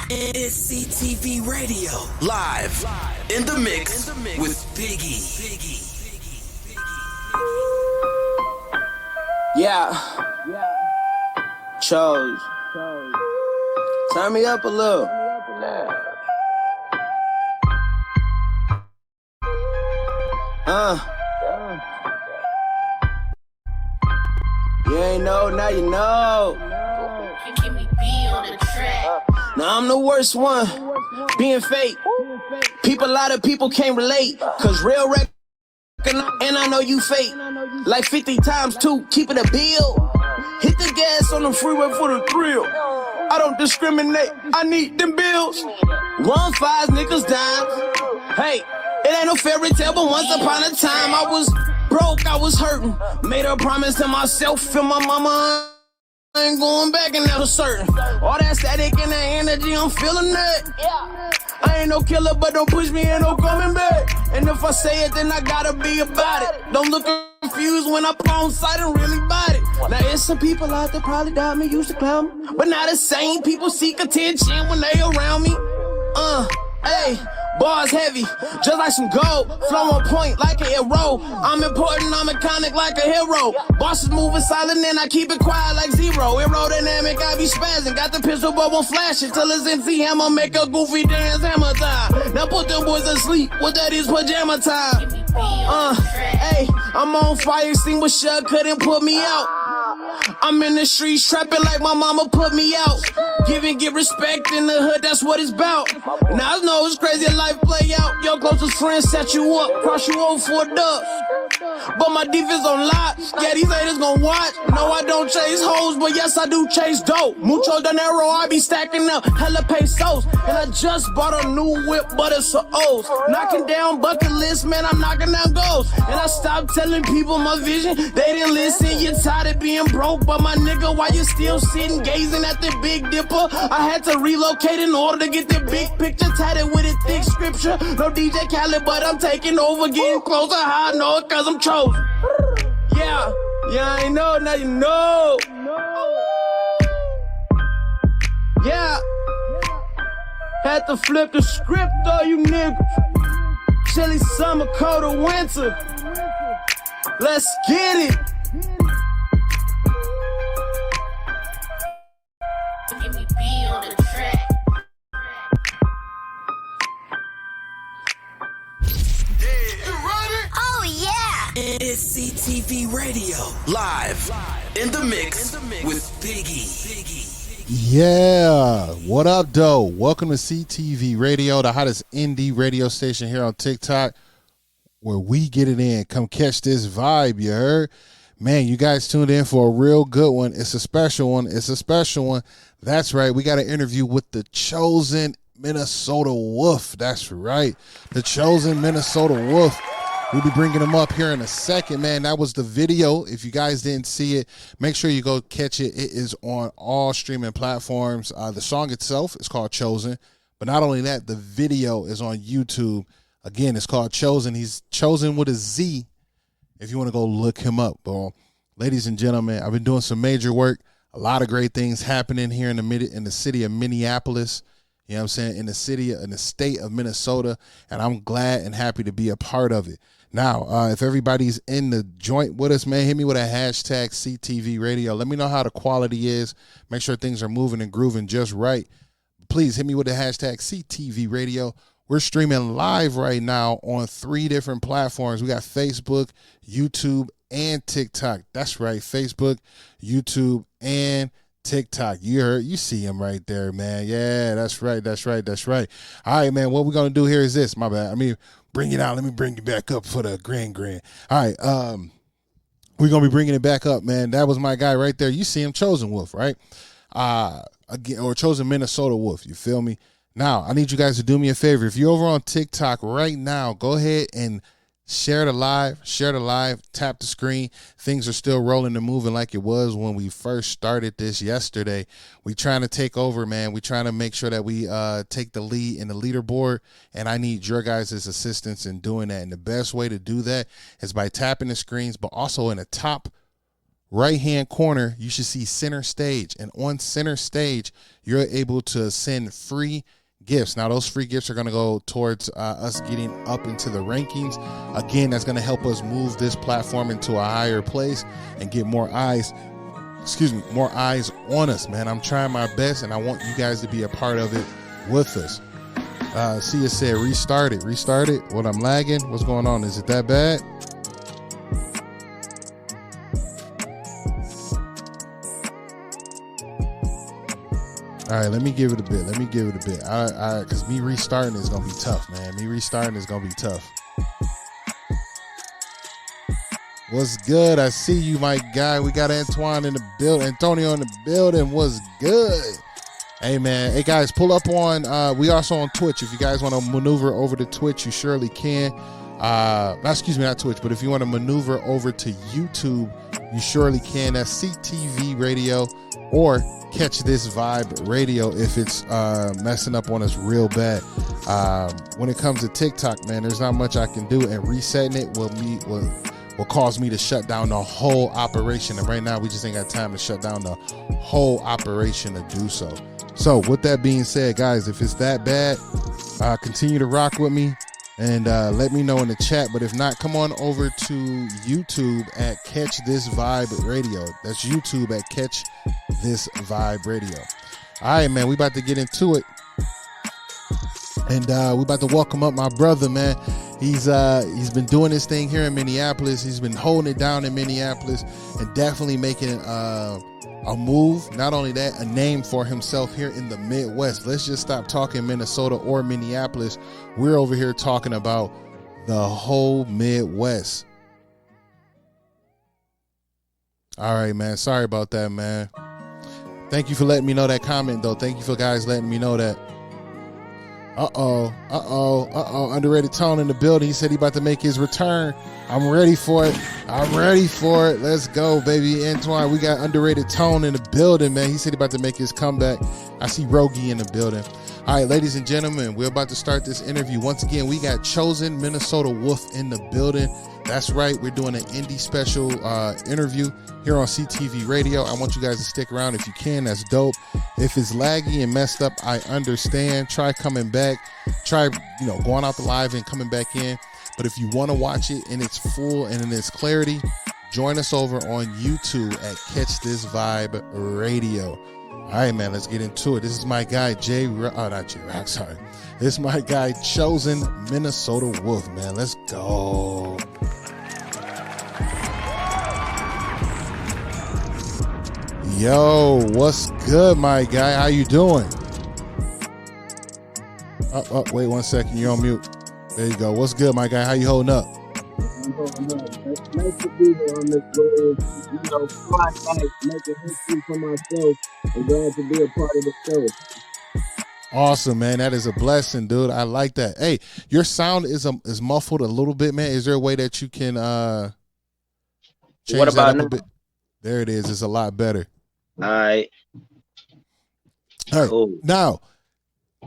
It's CTVRadio, live in the mix with Biggie. Yeah. Chose. Turn me up a little. You ain't know, now you know. Now I'm the worst one, being fake. A lot of people can't relate, cause real rec and I know you fake. Like 50 times 2, keep it a bill. Hit the gas on the freeway for the thrill. I don't discriminate, I need them bills. 1-5 niggas dying. Hey, it ain't no fairy tale, but once upon a time I was broke, I was hurting. Made a promise to myself and my mama, I ain't going back and that was certain. All that static and that energy, I'm feeling that. I ain't no killer, but don't push me, ain't no coming back. And if I say it, then I gotta be about it. Don't look confused when I put on sight and really bite it. Now there's some people out there probably doubt me, used to clown me, but now the same people seek attention when they around me. Hey, bars heavy, just like some gold. Flow on point like a hero. I'm important, I'm iconic like a hero. Bosses moving silent and I keep it quiet like zero. Aerodynamic, I be spazzing. Got the pistol but won't flash it till it's MC Hammer. Make a goofy dance, hammer time. Now put them boys to sleep, what that is pajama time. Hey, I'm on fire, extinguisher couldn't put me out. I'm in the streets trapping like my mama put me out. Give and get respect in the hood, that's what it's about. Now I know it's crazy life play out. Your closest friends set you up, cross you over for a dub. But my defense on lock, yeah, these haters gon' watch. No, I don't chase hoes, but yes, I do chase dope. Mucho dinero, I be stacking up hella pesos. And I just bought a new whip, but it's a O's. Knocking down bucket list, man, I'm knocking down goals. And I stopped telling people my vision, they didn't listen. You're tired of being broke, but my nigga, why you still sitting gazing at the Big Dipper? I had to relocate in order to get the big picture, tatted with a thick scripture. No DJ Khaled, but I'm taking over, getting closer. How I know it, cause I'm chosen. Yeah, I know, now you know. Yeah, had to flip the script though, you niggas. Chilly summer, colder winter. Let's get it. It's CTVRadio, live in the mix with Biggie. Yeah, what up, though? Welcome to CTV Radio, the hottest indie radio station here on TikTok, where we get it in. Come catch this vibe, you heard? Man, you guys tuned in for a real good one. It's a special one. That's right. We got an interview with the Chozen Minnesota Wolf. That's right. The Chozen Minnesota Wolf. We'll be bringing them up here in a second, man. That was the video. If you guys didn't see it, make sure you go catch it. It is on all streaming platforms. The song itself is called Chozen. But not only that, the video is on YouTube. Again, it's called Chozen. He's Chozen with a Z if you want to go look him up. Well, ladies and gentlemen, I've been doing some major work. A lot of great things happening here in the city of Minneapolis. You know what I'm saying? In the state of Minnesota. And I'm glad and happy to be a part of it. Now, if everybody's in the joint with us, man, hit me with a hashtag CTV Radio. Let me know how the quality is. Make sure things are moving and grooving just right. Please hit me with the hashtag CTV Radio. We're streaming live right now on 3 different platforms. We got Facebook, YouTube, and TikTok. That's right, Facebook, YouTube, and TikTok. You see him right there, man. Yeah, that's right. All right, man, what we're going to do here is this. My bad. Bring it out. Let me bring you back up for the grand. All right, we're going to be bringing it back up, man. That was my guy right there. You see him, Chozen Wolf, right? Again, or Chozen Minnesota Wolf, you feel me? Now, I need you guys to do me a favor. If you're over on TikTok right now, go ahead and share the live, tap the screen. Things are still rolling and moving like it was when we first started this yesterday. We trying to take over, man. We trying to make sure that we take the lead in the leaderboard, and I need your guys' assistance in doing that. And the best way to do that is by tapping the screens, but also in the top right-hand corner, you should see center stage. And on center stage, you're able to send free gifts. Now, those free gifts are going to go towards us getting up into the rankings. Again, that's going to help us move this platform into a higher place and get more eyes on us, man. I'm trying my best, and I want you guys to be a part of it with us. See, it said restart it. What, I'm lagging? What's going on? Is it that bad? All right, let me give it a bit. Because me restarting is going to be tough, man. What's good? I see you, my guy. We got Antoine in the building. Antonio in the building. What's good? Hey, man. Hey, guys, pull up on, we also on Twitch. If you guys want to maneuver over to Twitch, you surely can. Not Twitch, but if you want to maneuver over to YouTube, you surely can. That's CTV Radio, or Catch This Vibe Radio if it's messing up on us real bad. When it comes to TikTok, man, there's not much I can do, and resetting it will cause me to shut down the whole operation. And right now, we just ain't got time to shut down the whole operation to do so. So with that being said, guys, if it's that bad, continue to rock with me and let me know in the chat. But if not, come on over to YouTube at Catch This Vibe Radio. That's YouTube at Catch This Vibe Radio. All right, man, we about to get into it. And we about to welcome up my brother, man. He's been doing this thing here in Minneapolis. He's been holding it down in Minneapolis and definitely making a move. Not only that, a name for himself here in the Midwest. Let's just stop talking Minnesota or Minneapolis. We're over here talking about the whole Midwest. All right, man. Sorry about that, man. Thank you for letting me know that comment, though. Thank you for guys letting me know that. Underrated Tone in the building. He said he about to make his return. I'm ready for it. Let's go, baby. Antoine, we got Underrated Tone in the building, man. He said he about to make his comeback. I see Rogie in the building. All right, ladies and gentlemen, we're about to start this interview. Once again, we got Chozen Minnesota Wolf in the building. That's right. We're doing an indie special interview here on CTV Radio. I want you guys to stick around if you can. That's dope. If it's laggy and messed up, I understand. Try coming back. Try, going out the live and coming back in. But if you want to watch it in its full and in its clarity, join us over on YouTube at Catch This Vibe Radio. All right, man, let's get into it. This is my guy, This is my guy, Chozen Minnesota Wolf, man. Let's go. Yo, what's good, my guy? How you doing? Wait 1 second. You're on mute. There you go. What's good, my guy? How you holding up? I'm holding up. It's nice to be here on this road, fly making history for myself, and glad to be a part of the show. Awesome, man. That is a blessing, dude. I like that. Hey, your sound is muffled a little bit, man. Is there a way that you can change that up a bit? There it is. It's a lot better. All right. Cool. Now,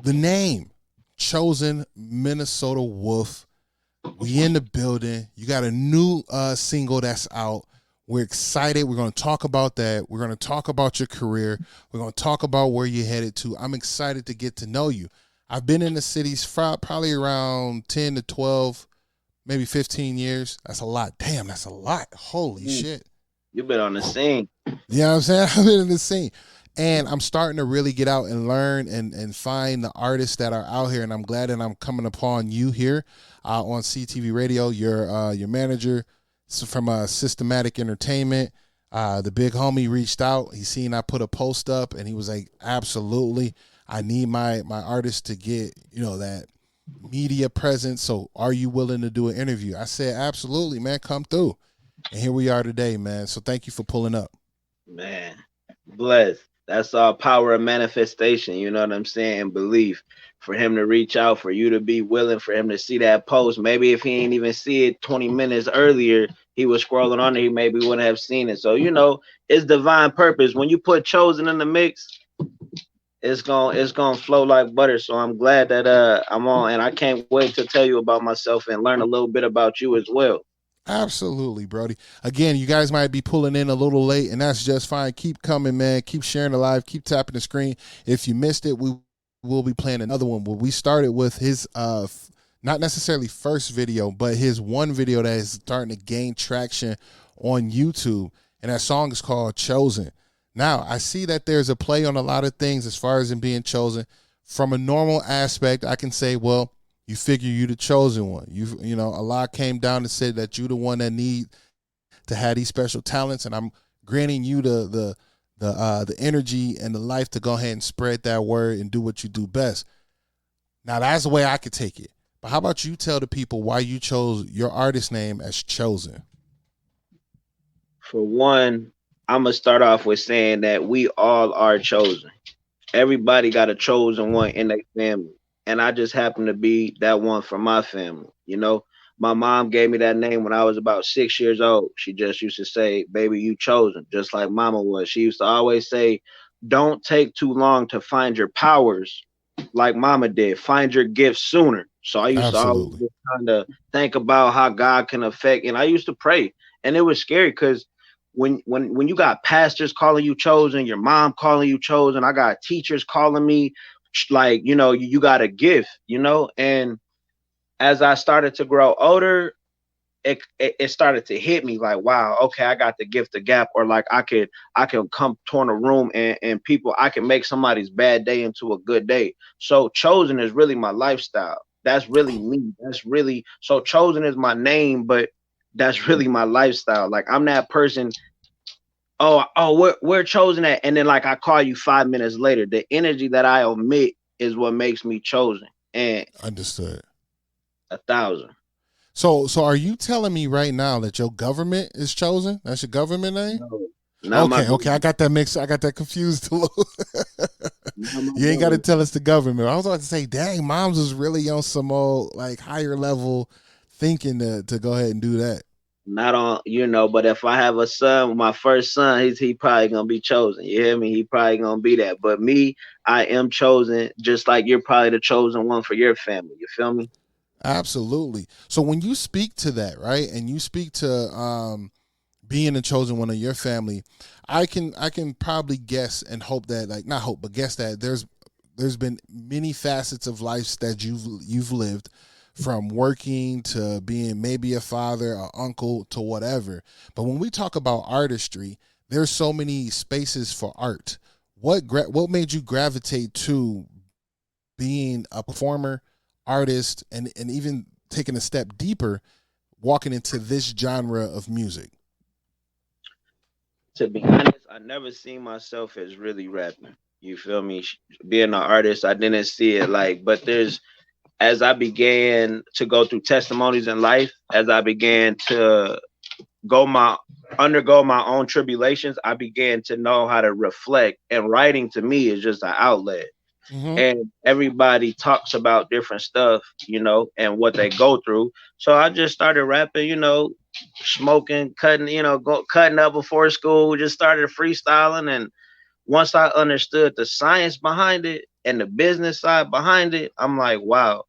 the name, Chozen Minnesota Wolf. We in the building. You got a new single that's out. We're excited. We're going to talk about that. We're going to talk about your career. We're going to talk about where you're headed to. I'm excited to get to know you. I've been in the cities for probably around 10 to 12, maybe 15 years. That's a lot. Damn, that's a lot. Holy shit. You've been on the scene. You know what I'm saying? I've been in the scene. And I'm starting to really get out and learn and find the artists that are out here. And I'm glad that I'm coming upon you here on CTV Radio, your manager from Systematic Entertainment. The big homie reached out. He seen I put a post up, and he was like, absolutely, I need my artist to get, that media presence. So are you willing to do an interview? I said, absolutely, man, come through. And here we are today, man. So thank you for pulling up. Man, blessed. That's all power of manifestation. You know what I'm saying? Belief. For him to reach out, for you to be willing, for him to see that post. Maybe if he ain't even see it 20 minutes earlier, he was scrolling on it, he maybe wouldn't have seen it. So, it's divine purpose. When you put Chozen in the mix, it's gonna flow like butter. So I'm glad that I'm on, and I can't wait to tell you about myself and learn a little bit about you as well. Absolutely, Brody. Again, you guys might be pulling in a little late, and that's just fine. Keep coming, man. Keep sharing the live. Keep tapping the screen. If you missed it, we will be playing another one. Where we started with his not necessarily first video, but his one video that is starting to gain traction on YouTube, and that song is called Chozen. Now, I see that there's a play on a lot of things as far as him being chosen. From a normal aspect, I can say, well, you figure you the chosen one. You know, Allah came down and said that you the one that need to have these special talents, and I'm granting you the energy and the life to go ahead and spread that word and do what you do best. Now, that's the way I could take it. But how about you tell the people why you chose your artist name as Chozen? For one, I'm gonna start off with saying that we all are chosen. Everybody got a chosen one in their family. And I just happen to be that one for my family. You know, my mom gave me that name when I was about 6 years old. She just used to say, baby, you chosen, just like mama was. She used to always say, don't take too long to find your powers like mama did. Find your gifts sooner. So I used to always just kind of think about how God can affect. And I used to pray. And it was scary because when you got pastors calling you chosen, your mom calling you chosen, I got teachers calling me, like, you know, you got a gift, you know. And as I started to grow older, it started to hit me like, wow, okay, I got the gift of gap, or like I could come torn a room and people, I can make somebody's bad day into a good day. So chosen is really my lifestyle. That's really me. That's really, so chosen is my name, but that's really my lifestyle. Like, I'm that person. We're chosen at, and then like I call you 5 minutes later. The energy that I omit is what makes me chosen. And understood. 1,000. So are you telling me right now that your government is chosen? That's your government name? No, okay. I got that mixed. I got that confused a little. You ain't got to tell us the government. I was about to say, dang, moms was really on some old like higher level thinking to go ahead and do that. Not on, you know, but if I have a son, my first son, he probably gonna be chosen. You hear me? He probably gonna be that. But me, I am chosen, just like you're probably the chosen one for your family. You feel me? Absolutely. So when you speak to that, right, and you speak to being the chosen one of your family, I can probably guess and hope that, like, not hope, but guess that there's been many facets of life that you've lived, from working to being maybe a father, an uncle, to whatever. But when we talk about artistry, there's so many spaces for art. What made you gravitate to being a performer, artist, and even taking a step deeper, walking into this genre of music? To be honest, I never seen myself as really rapping. You feel me? Being an artist, I didn't see it like, but as I began to go through testimonies in life, as I began to undergo my own tribulations, I began to know how to reflect. And writing to me is just an outlet. Mm-hmm. And everybody talks about different stuff, you know, and what they go through. So I just started rapping, you know, smoking, cutting, you know, cutting up before school, just started freestyling. And once I understood the science behind it and the business side behind it, I'm like, wow,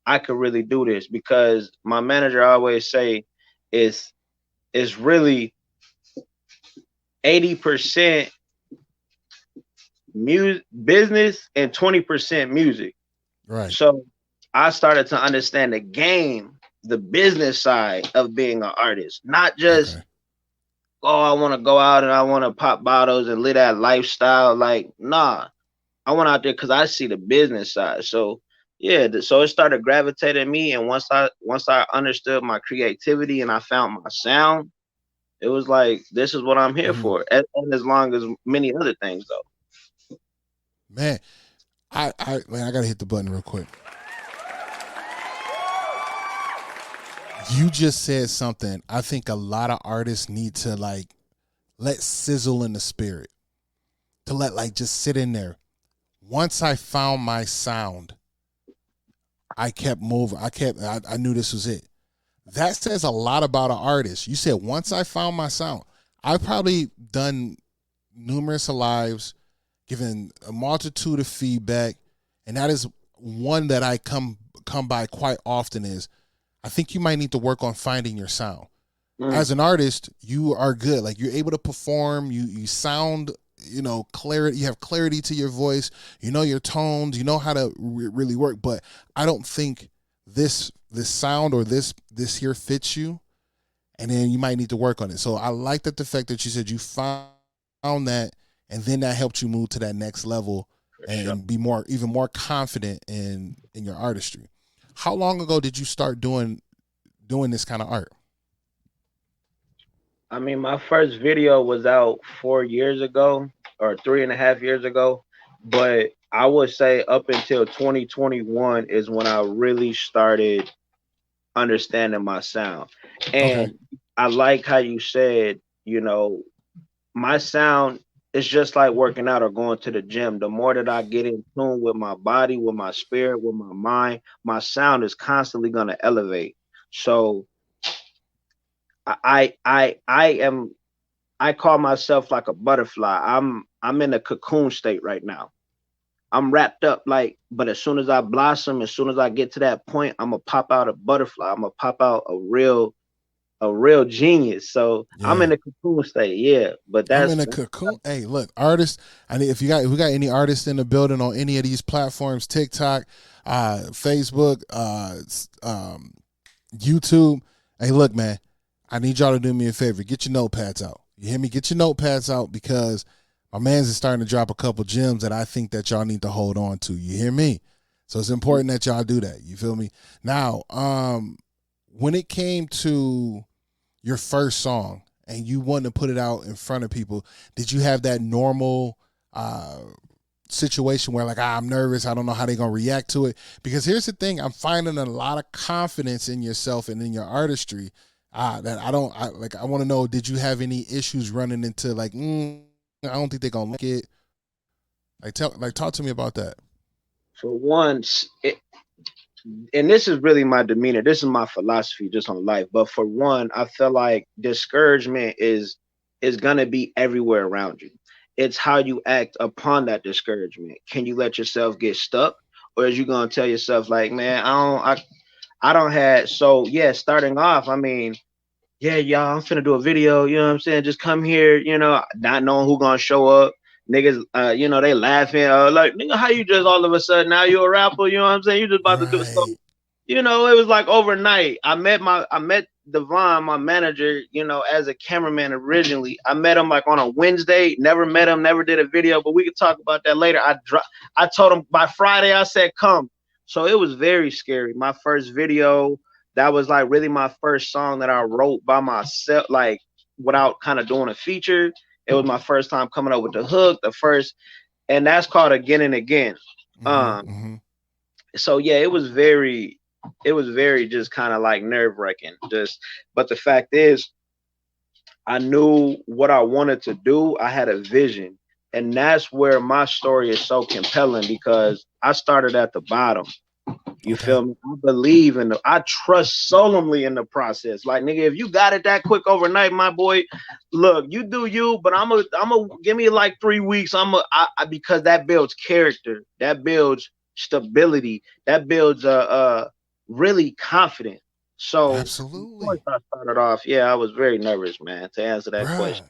I could really do this. Because my manager always say it's really 80% business and 20% music. Right. So I started to understand the game, the business side of being an artist, not just, I want to go out and I want to pop bottles and live that lifestyle. Like, nah, I went out there because I see the business side. So yeah, so it started gravitating me. And once I understood my creativity and I found my sound, it was like, this is what I'm here for. And as long as many other things though. Man, I gotta hit the button real quick. You just said something I think a lot of artists need to like let sizzle in the spirit. To let like just sit in there. Once I found my sound, I kept moving. I knew this was it. That says a lot about an artist. You said, once I found my sound. I've probably done numerous lives, given a multitude of feedback, and that is one that I come by quite often is, I think you might need to work on finding your sound. as an artist, you are good. Like you're able to perform. You sound, clarity. You have clarity to your voice. You know your tones. You know how to really work. But I don't think this sound or this here fits you. And then you might need to work on it. So I like that the fact that you said you found that, and then that helped you move to that next level and be even more confident in your artistry. How long ago did you start doing this kind of art? I mean, my first video was out 4 years ago or 3.5 years ago, but I would say up until 2021 is when I really started understanding my sound. And Okay. I like how you said, my sound is just like working out or going to the gym. The more that I get in tune with my body, with my spirit, with my mind, my sound is constantly going to elevate. So I call myself like a butterfly. I'm in a cocoon state right now. I'm wrapped up but as soon as I blossom, as soon as I get to that point, I'm gonna pop out a butterfly. I'm gonna pop out a real genius. So Yeah. I'm in a cocoon state, yeah. But I'm in a cocoon. Hey, look, artists. I mean, if we got any artists in the building on any of these platforms, TikTok, Facebook, YouTube. Hey, look, man, I need y'all to do me a favor. Get your notepads out. You hear me? Get your notepads out because my man's is starting to drop a couple gems that I think that y'all need to hold on to. You hear me? So it's important that y'all do that. You feel me? Now, when it came to your first song and you wanted to put it out in front of people, did you have that normal situation where I'm nervous, I don't know how they're going to react to it? Because here's the thing, I'm finding a lot of confidence in yourself and in your artistry that I want to know, did you have any issues running into I don't think they're going to like it? Talk to me about that. For once, and this is really my demeanor. This is my philosophy just on life. But for one, I feel like discouragement is gonna be everywhere around you. It's how you act upon that discouragement. Can you let yourself get stuck, or is you gonna tell yourself man, I don't have. So yeah, starting off, I mean, yeah, y'all, I'm finna do a video. You know what I'm saying? Just come here. Not knowing who gonna show up. Niggas, they laughing, nigga, how you just all of a sudden now you a rapper? You know what I'm saying? You just about to do so. It was like overnight. I met Devon, my manager, as a cameraman originally. I met him on a Wednesday. Never met him, never did a video, but we could talk about that later. I told him by Friday, I said come. So it was very scary. My first video, that was really my first song that I wrote by myself, without kind of doing a feature. It was my first time coming up with the hook, and that's called Again and Again. So yeah, it was very just kind of nerve wracking. But the fact is, I knew what I wanted to do. I had a vision, and that's where my story is so compelling because I started at the bottom. You feel me? I believe I trust solemnly in the process. Nigga, if you got it that quick overnight, my boy, look, you do you, but I'm a give me 3 weeks. Because that builds character, that builds stability, that builds really confident. So absolutely, I started off. Yeah, I was very nervous, man, to answer that question.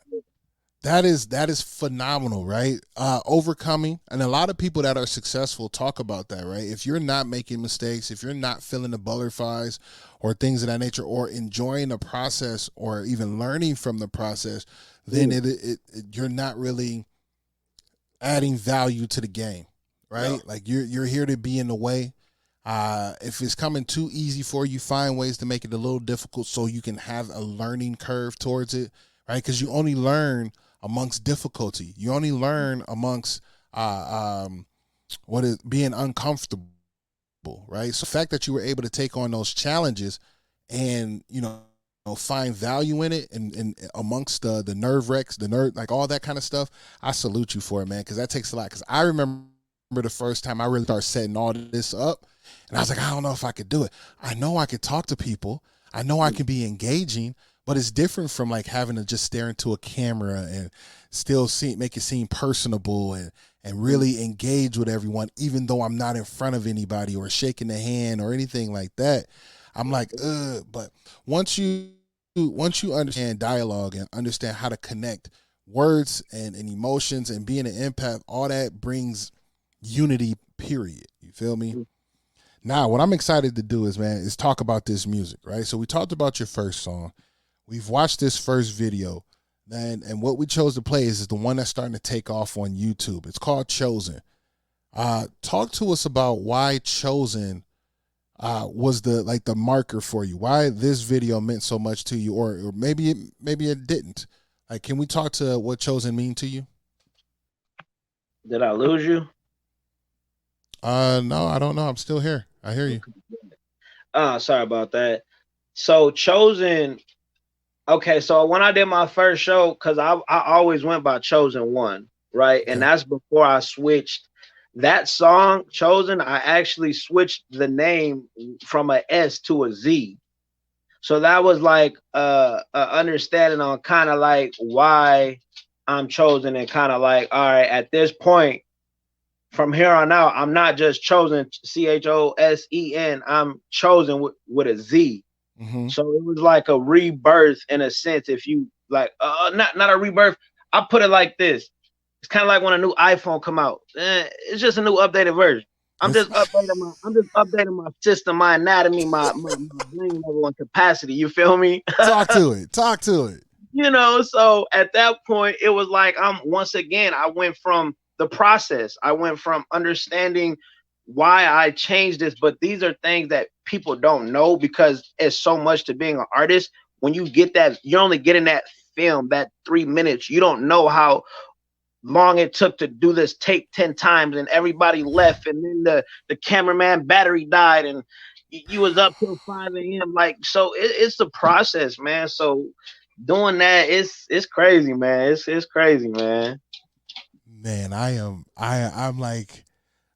That is phenomenal, right? Overcoming, and a lot of people that are successful talk about that, right? If you're not making mistakes, if you're not feeling the butterflies or things of that nature, or enjoying the process, or even learning from the process, then you're not really adding value to the game, right? No. You're here to be in the way. If it's coming too easy for you, find ways to make it a little difficult so you can have a learning curve towards it, right? Because you only learn amongst difficulty. You only learn amongst what is being uncomfortable, right? So the fact that you were able to take on those challenges and find value in it and amongst the nerve wrecks, all that kind of stuff, I salute you for it, man, because that takes a lot. Because I remember the first time I really started setting all this up, and I was like, I don't know if I could do it. I know I could talk to people. I know I can be engaging. But it's different from having to just stare into a camera and still make it seem personable and really engage with everyone, even though I'm not in front of anybody or shaking the hand or anything like that. I'm but once you once you understand dialogue and understand how to connect words and emotions and being an empath, all that brings unity, period. You feel me? Now, what I'm excited to do is talk about this music, right? So we talked about your first song. We've watched this first video, and what we chose to play is the one that's starting to take off on YouTube. It's called Chozen. Talk to us about why Chozen was the marker for you, why this video meant so much to you, or maybe it didn't. Like, can we talk to what Chozen mean to you? Did I lose you? No, I don't know. I'm still here. I hear you. Sorry about that. So Chozen. Okay, so when I did my first show, because I always went by Chozen One, right? Okay. And that's before I switched. That song, Chozen, I actually switched the name from a S to a Z. So that was like a understanding on kind of like why I'm Chozen, and kind of like, all right, at this point, from here on out, I'm not just Chozen, Chosen. I'm Chozen with a Z. Mm-hmm. So it was like a rebirth in a sense. If you like, not a rebirth. I put it like this. It's kind of like when a new iPhone come out. It's just a new updated version. I'm just updating my system, my anatomy, my brain level and capacity. You feel me? Talk to it. You know, so at that point, it was like I went from the process. I went from understanding why I changed this, but these are things that people don't know because it's so much to being an artist. When you get that, you're only getting that film, that 3 minutes. You don't know how long it took to do this take 10 times, and everybody left, and then the cameraman battery died, and you was up till 5 a.m. Like, so it's the process, man. So doing that, it's crazy, man. It's crazy, man. Man, I'm like,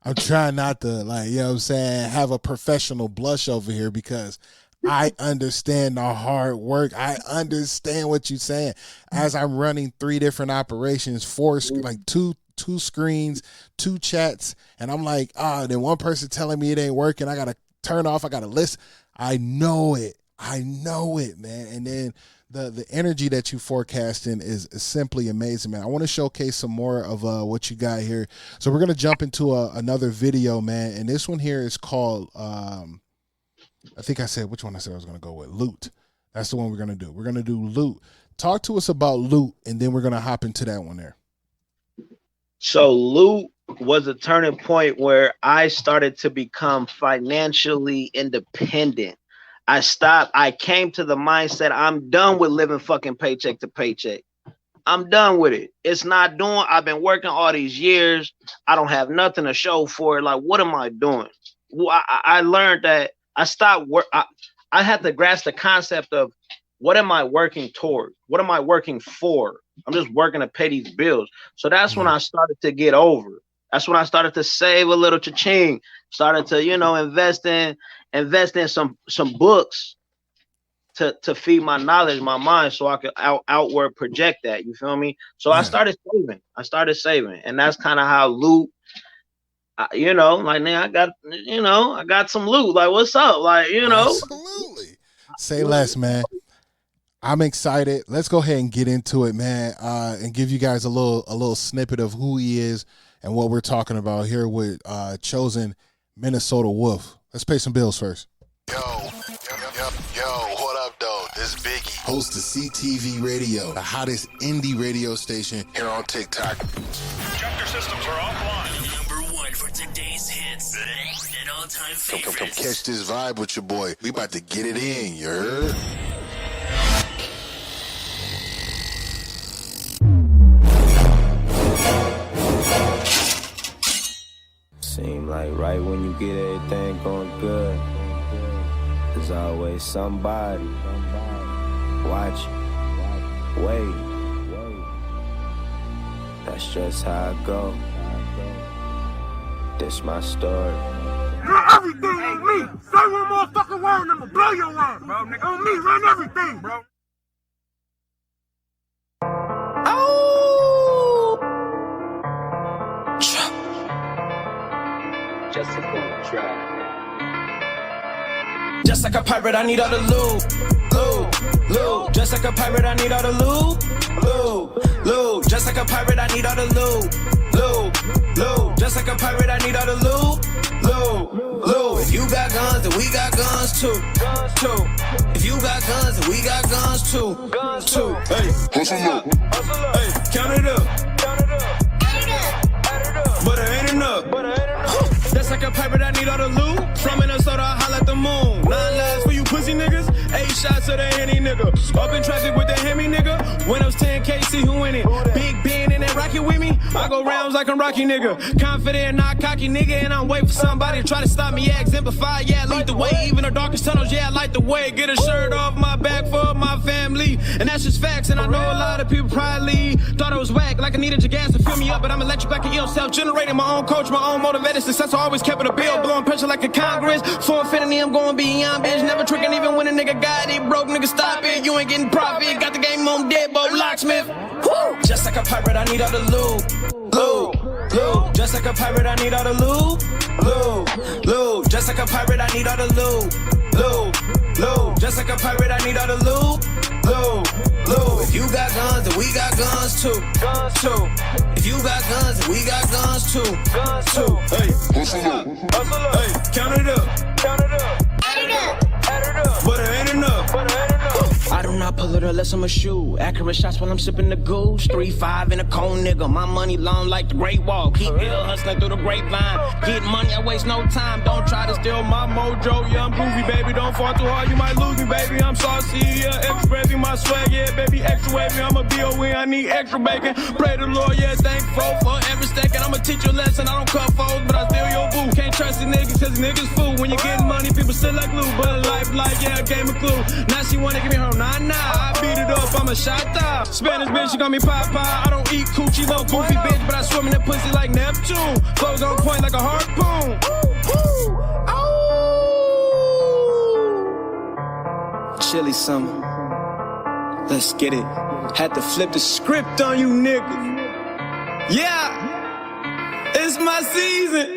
I'm trying not to, like, you know what I'm saying, have a professional blush over here because I understand the hard work. I understand what you're saying. As I'm running 3 different operations, 4, like two screens, 2 chats, and I'm like, then one person telling me it ain't working. I got to turn off. I got to listen. I know it, man. And then the energy that you forecasting is simply amazing, man. I want to showcase some more of what you got here. So we're going to jump into another video, man. And this one here is called, I think I said, which one I said I was going to go with? Loot. That's the one we're going to do. We're going to do Loot. Talk to us about Loot, and then we're going to hop into that one there. So Loot was a turning point where I started to become financially independent. I came to the mindset, I'm done with living fucking paycheck to paycheck. I'm done with it. It's not doing. I've been working all these years. I don't have nothing to show for it. Like, what am I doing? Well, I learned that I stopped work. I had to grasp the concept of what am I working toward? What am I working for? I'm just working to pay these bills. So that's when I started to get over. That's when I started to save a little cha-ching. Started to, invest in some books to feed my knowledge, my mind, so I could outward project that. You feel me? So I started saving. And that's kind of how Loot, like, nigga, I got some loot. Like, what's up? Like, Absolutely. Say less, man. I'm excited. Let's go ahead and get into it, man, and give you guys a little snippet of who he is and what we're talking about here with Chozen Minnesota Wolf. Let's pay some bills first. Yo, what up, though? This is Biggie. Host of CTV Radio, the hottest indie radio station here on TikTok. Chapter systems are offline. Number 1 for today's hits and all-time favorites. Come catch this vibe with your boy. We about to get it in, you heard? Seem like right when you get everything going good, there's always somebody watching, wait. That's just how I go. This my story. Run everything on me. Say one more fucking word and I'ma blow your mind, bro. Nigga, on me, run everything, bro. Just like a pirate, I need all the loot. loot. Just like a pirate, I need all the loot, loot. Just like a pirate, I need all the loot, loot. Just like a pirate, I need all the loot, loot. If you got guns, then we got guns too. If you got guns, then we got guns too. Hey, hustle up. Hey, count it up. But it ain't enough. That's like a pirate, I need all the loot. From Minnesota, I holla at the moon. 9 lives for you pussy niggas. 8 shots of the Henny nigga. Up in traffic with the Hemi nigga. When I was 10K, see who in it. Big Ben in that rocket with me. I go rounds like I'm Rocky nigga. Confident, not cocky nigga. And I'm waiting for somebody to try to stop me. Yeah, exemplify, yeah, lead the way. Even the darkest tunnels, yeah, I light the way. Get a shirt off my back for my family. And that's just facts. And I know a lot of people probably thought I was whack. Like I needed your gas to fill me up. But I'm electric like a ill self-generating. My own coach, my own motivated success. I always kept it a bill. Blowing pressure like a Congress. For infinity, I'm going beyond, bitch. Never tricking even when a nigga got it. Broke nigga, stop it. You ain't getting profit. Got the game on deadbolt locksmith. Woo! Just like a pirate, I need all the loot. Just like a pirate, I need all the loot. Just like a pirate, I need all the loot. Just like a pirate, I need all the loot. If you got guns, then we got guns too. If you got guns, then we got guns too. Hey, hustle up. Hey, count it up. But it ain't enough. I do not pull it unless I'm a shoe. Accurate shots while I'm sipping the goose. 3-5 in a cone, nigga. My money long like the Great Wall. Keep ill hustling through the grapevine. Get money, I waste no time. Don't try to steal my mojo. Yeah, I'm groovy, baby. Don't fall too hard, you might lose me, baby. I'm saucy, yeah, extra heavy. My swag, yeah, baby, extra wavy. I'm a BOE, I need extra bacon. Pray the Lord, yeah, thankful for every second. I'ma teach you a lesson. I don't cut foes, but I steal your boo. Can't trust these niggas, cause these niggas fool. When you getting money, people still like glue. But life, like, yeah, I gave a clue. Now she wanna give me her nah. I beat it up, I'm a shot top. Spanish bitch, she call me Papa. I don't eat coochie, little goofy bitch, but I swim in that pussy like Neptune. Flows on point like a harpoon. Chilly summer. Let's get it. Had to flip the script on you niggas. Yeah, it's my season.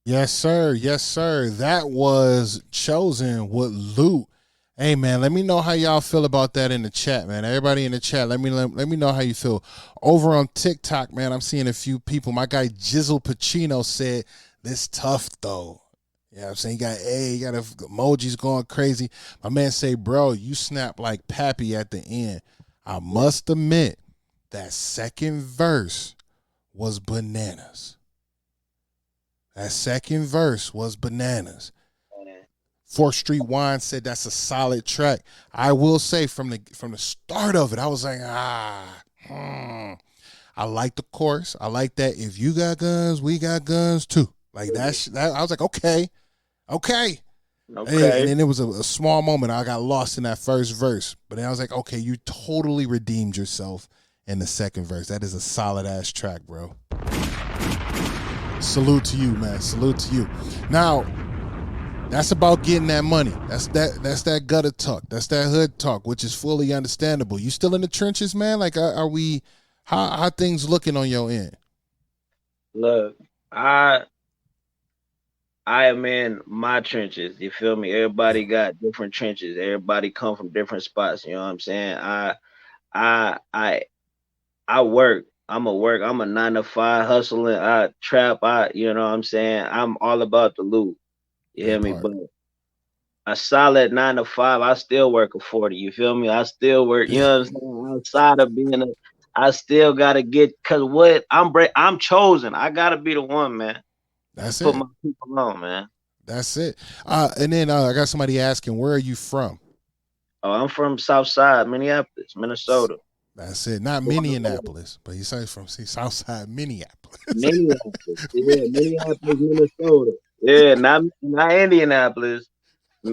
Yes, sir. Yes, sir. That was Chozen with Loot. Hey, man, let me know how y'all feel about that in the chat, man. Everybody in the chat, let me know how you feel. Over on TikTok, man, I'm seeing a few people. My guy Jizzle Pacino said, this tough, though. Yeah, I'm saying he got emojis going crazy. My man say, bro, you snap like Pappy at the end. I must admit, that second verse was bananas. That second verse was bananas. 4th Street Wine said that's a solid track. I will say from the start of it, I was like, I like the chorus. I like that. If you got guns, we got guns too. Like that I was like, okay. And then it was a small moment. I got lost in that first verse. But then I was like, okay, you totally redeemed yourself in the second verse. That is a solid ass track, bro. Salute to you, man. Salute to you. Now, that's about getting that money. That's that gutter talk. That's that hood talk, which is fully understandable. You still in the trenches, man? Like, are we? How things looking on your end? Look, I am in my trenches. You feel me? Everybody got different trenches. Everybody come from different spots. You know what I'm saying? I work. I'm a 9-to-5 hustling. I trap. You know what I'm saying? I'm all about the loot. You hear me? But a solid 9-to-5, I still work a 40. You feel me? I still work. You know what I'm saying? Outside of being I still gotta get, cause what I'm chosen. I gotta be the one, man. That's Put it. my people on, man. That's it. And then I got somebody asking, where are you from? Oh, I'm from Southside, Minneapolis, Minnesota. That's it. Not Minneapolis, but he says from Southside Minneapolis. Minneapolis, yeah, Minneapolis, Minnesota. Yeah, not Indianapolis.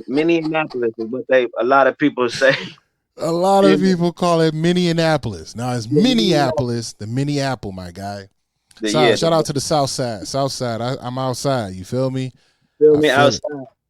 Minneapolis is what a lot of people say. A lot of people call it Minneapolis. Now it's Minneapolis, the Minneapolis, my guy. Shout out to the South Side. I'm outside. You feel me? Feel me outside.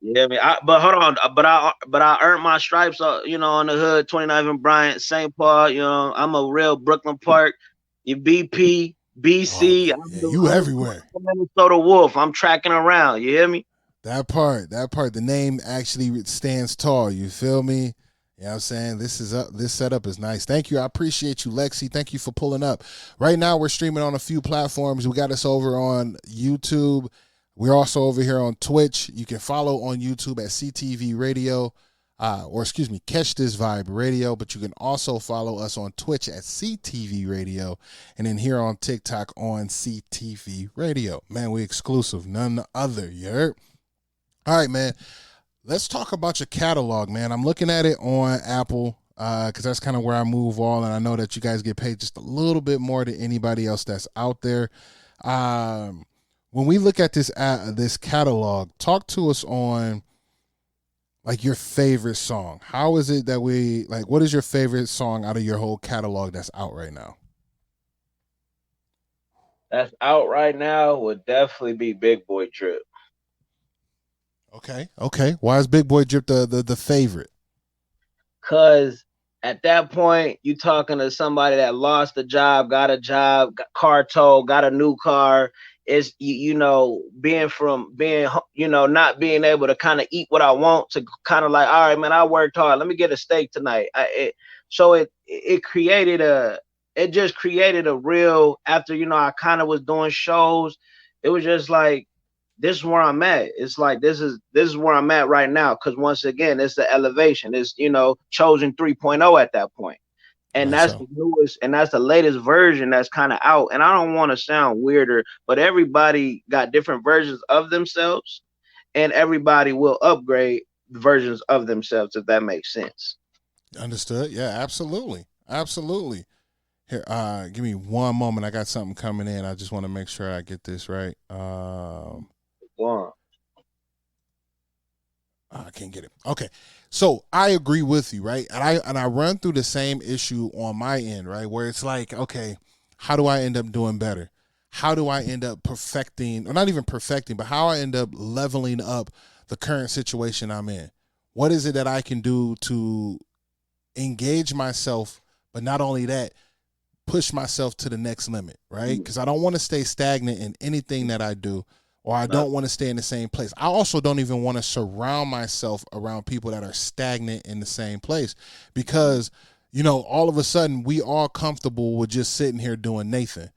Yeah, I mean, but hold on, but I earned my stripes, on the hood, 29th and Bryant, St. Paul. I'm a real Brooklyn Park, your BP, Oh, BC. yeah, you I'm everywhere. a Minnesota Wolf. I'm tracking around. You hear me? That part, the name actually stands tall. You feel me? You know what I'm saying? This setup is nice. Thank you. I appreciate you, Lexi. Thank you for pulling up. Right now, we're streaming on a few platforms. We got us over on YouTube. We're also over here on Twitch. You can follow on YouTube at CTV Radio, Catch This Vibe Radio. But you can also follow us on Twitch at CTV Radio, and then here on TikTok on CTV Radio. Man, we exclusive, none other. You heard? All right, man. Let's talk about your catalog, man. I'm looking at it on Apple because that's kind of where I move all, and I know that you guys get paid just a little bit more than anybody else that's out there. When we look at this catalog, talk to us on like your favorite song. How is it that what is your favorite song out of your whole catalog that's out right now? That's out right now would definitely be Big Boy Drip. Okay. Why is Big Boy Drip the favorite? Cause at that point, you talking to somebody that lost a job, got a job, got car towed, got a new car. It's not being able to kind of eat what I want to kind of like, all right, man, I worked hard. Let me get a steak tonight. It just created a real, after I kind of was doing shows. It was just like, this is where I'm at. It's like this is where I'm at right now. Because once again, it's the elevation. It's Chozen 3.0 at that point, and that's the newest and that's the latest version that's kind of out. And I don't want to sound weirder, but everybody got different versions of themselves, and everybody will upgrade versions of themselves if that makes sense. Understood. Yeah, absolutely. Here, give me one moment. I got something coming in. I just want to make sure I get this right. I can't get it. Okay. So I agree with you, right? And I run through the same issue on my end, right? Where it's like, okay, how do I end up doing better? How do I end up perfecting, or not even perfecting, but how I end up leveling up the current situation I'm in? What is it that I can do to engage myself, but not only that, push myself to the next limit, right? Because I don't want to stay stagnant in anything that I do, or I don't want to stay in the same place. I also don't even want to surround myself around people that are stagnant in the same place, because, all of a sudden we are comfortable with just sitting here doing Nathan.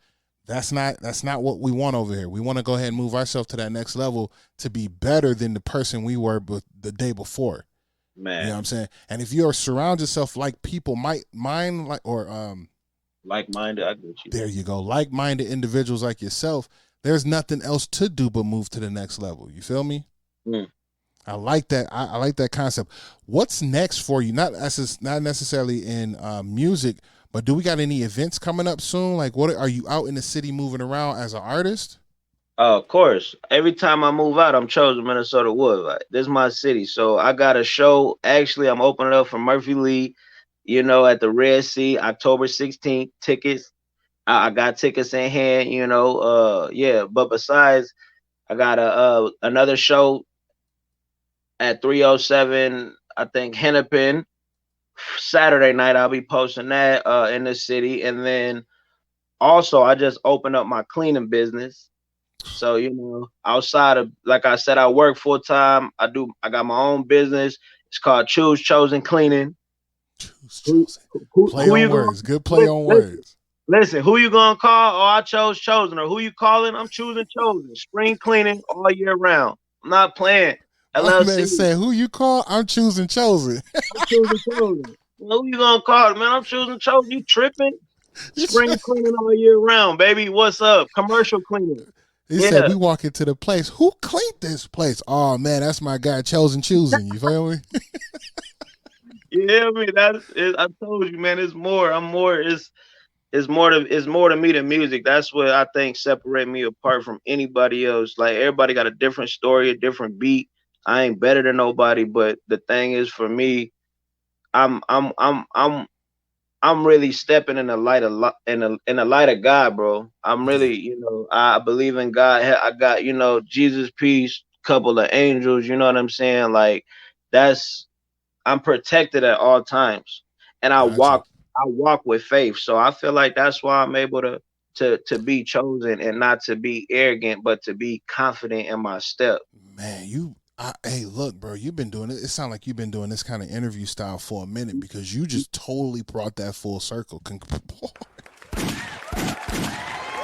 That's not what we want over here. We want to go ahead and move ourselves to that next level to be better than the person we were the day before. Man. You know what I'm saying? And if you surround yourself like people like-minded, I get you. There you go. Like-minded individuals like yourself, there's nothing else to do but move to the next level. You feel me? I like that. I like that concept. What's next for you? Not necessarily in music, but do we got any events coming up soon? Like, what are you out in the city moving around as an artist? Of course. Every time I move out, I'm Chozen, Minnesota Wolf. Like, this is my city. So I got a show. Actually, I'm opening up for Murphy Lee, at the Red Sea, October 16th. Tickets. I got tickets in hand, yeah. But besides, I got another show at 307, I think, Hennepin. Saturday night, I'll be posting that in the city. And then also, I just opened up my cleaning business. So, outside of, like I said, I work full time. I got my own business. It's called Chozen Cleaning. Play on words. Good play on words. Listen, who you gonna call? Oh, I chose Chozen. Or who you calling? I'm choosing Chozen. Spring cleaning all year round. I'm not playing. LLC. Man said, who you call? I'm choosing Chozen. I'm choosing Chozen. Who you gonna call? Man, I'm choosing Chozen. You tripping? Spring cleaning all year round, baby. What's up? Commercial cleaning. He said, we walk into the place. Who cleaned this place? Oh, man, that's my guy, Chozen. You feel me? Yeah, I mean, I told you, man, it's more. It's more to me than music. That's what I think separate me apart from anybody else. Like, everybody got a different story, a different beat. I ain't better than nobody, but the thing is, for me, I'm really stepping in the light of in the light of God, bro. I'm really, I believe in God. I got, Jesus peace, couple of angels. You know what I'm saying? Like I'm protected at all times, and Gotcha. I walk with faith. So I feel like that's why I'm able to be chosen and not to be arrogant, but to be confident in my step. Man, hey, look, bro, you've been doing it. It sounds like you've been doing this kind of interview style for a minute because you just totally brought that full circle.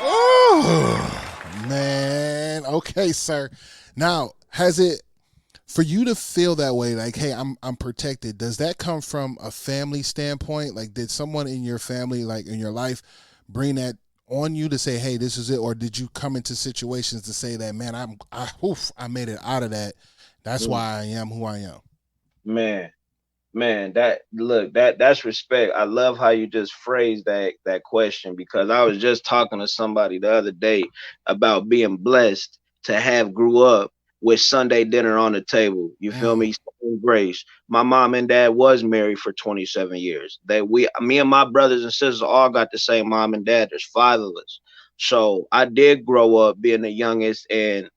Oh, man. Okay, sir. Now, has it for you to feel that way, like, hey, I'm protected, does that come from a family standpoint? Like, did someone in your family, like in your life, bring that on you to say, hey, this is it? Or did you come into situations to say that, man, I made it out of that. That's why I am who I am. Man, that's respect. I love how you just phrased that question, because I was just talking to somebody the other day about being blessed to have grew up with Sunday dinner on the table. You feel me? Same grace. My mom and dad was married for 27 years. Me and my brothers and sisters all got the same mom and dad. There's 5 of us. So I did grow up being the youngest and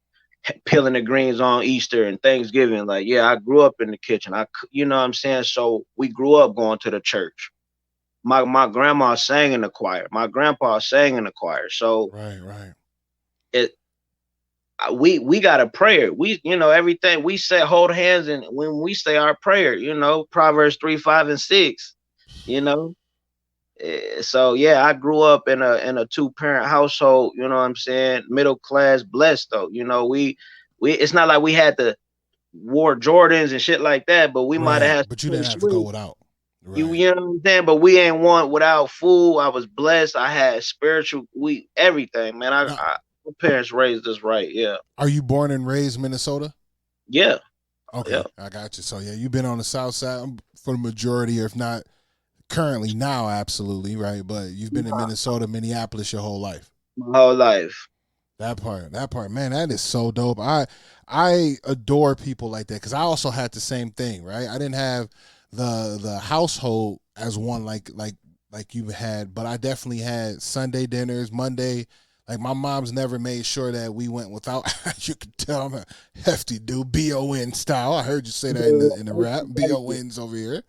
peeling the greens on Easter and Thanksgiving. Like, yeah, I grew up in the kitchen. You know what I'm saying? So we grew up going to the church. My grandma sang in the choir. My grandpa sang in the choir. So right. We got a prayer. We, everything we say, hold hands, and when we say our prayer, Proverbs 3, 5, and 6, So yeah, I grew up in a 2-parent household, you know what I'm saying? Middle class, blessed though. We it's not like we had to wore Jordans and shit like that, but we might have had but you didn't have to go without. Right. You know what I'm saying? But we ain't want without food. I was blessed. I had spiritual everything, man. My parents raised us right, yeah. Are you born and raised Minnesota? Yeah. Okay, yeah. I got you. So yeah, you've been on the South Side for the majority, or if not currently now, absolutely, right? But you've been in Minnesota, Minneapolis your whole life. My whole life. That part, man, that is so dope. I adore people like that because I also had the same thing, right? I didn't have the household as one like you had, but I definitely had Sunday dinners, Monday. Like, my mom's never made sure that we went without. You can tell I'm a hefty dude, BON style. I heard you say that in the rap, BONs over here.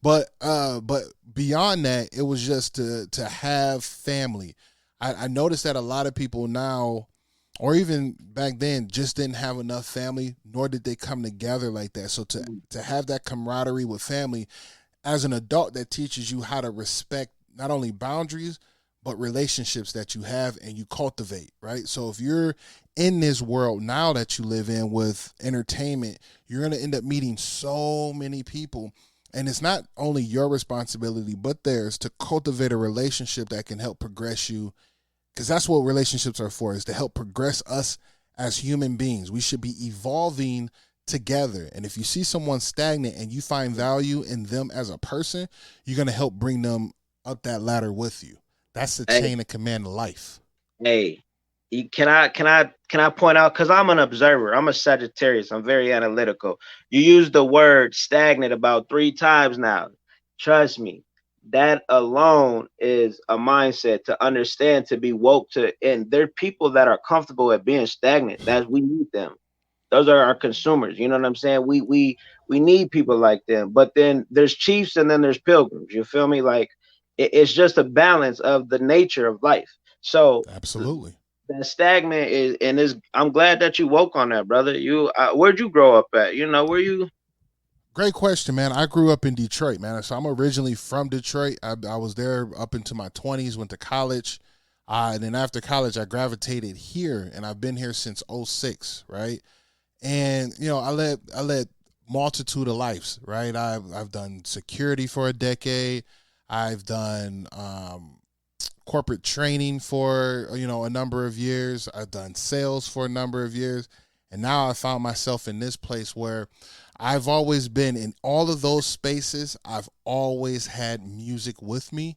But beyond that, it was just to have family. I noticed that a lot of people now, or even back then, just didn't have enough family, nor did they come together like that. So to have that camaraderie with family as an adult, that teaches you how to respect not only boundaries, but relationships that you have and you cultivate, right? So if you're in this world now that you live in with entertainment, you're going to end up meeting so many people. And it's not only your responsibility, but theirs to cultivate a relationship that can help progress you. Because that's what relationships are for, is to help progress us as human beings. We should be evolving together. And if you see someone stagnant and you find value in them as a person, you're going to help bring them up that ladder with you. That's the chain of command of life. Hey, can I point out, because I'm an observer. I'm a Sagittarius. I'm very analytical. You used the word stagnant about 3 times now. Trust me, that alone is a mindset to understand, to be woke to. And there are people that are comfortable at being stagnant. That we need them. Those are our consumers. You know what I'm saying? We need people like them. But then there's chiefs and then there's pilgrims. You feel me? Like, it's just a balance of the nature of life. So absolutely, that stagnant I'm glad that you woke on that, brother. Where'd you grow up at? Where you? Great question, man. I grew up in Detroit, man. So I'm originally from Detroit. I was there up into my 20s, went to college. And then after college, I gravitated here, and I've been here since 06, right? And, I led multitude of lives, right? I've done security for a decade. I've done corporate training for, a number of years. I've done sales for a number of years. And now I found myself in this place where I've always been in all of those spaces. I've always had music with me.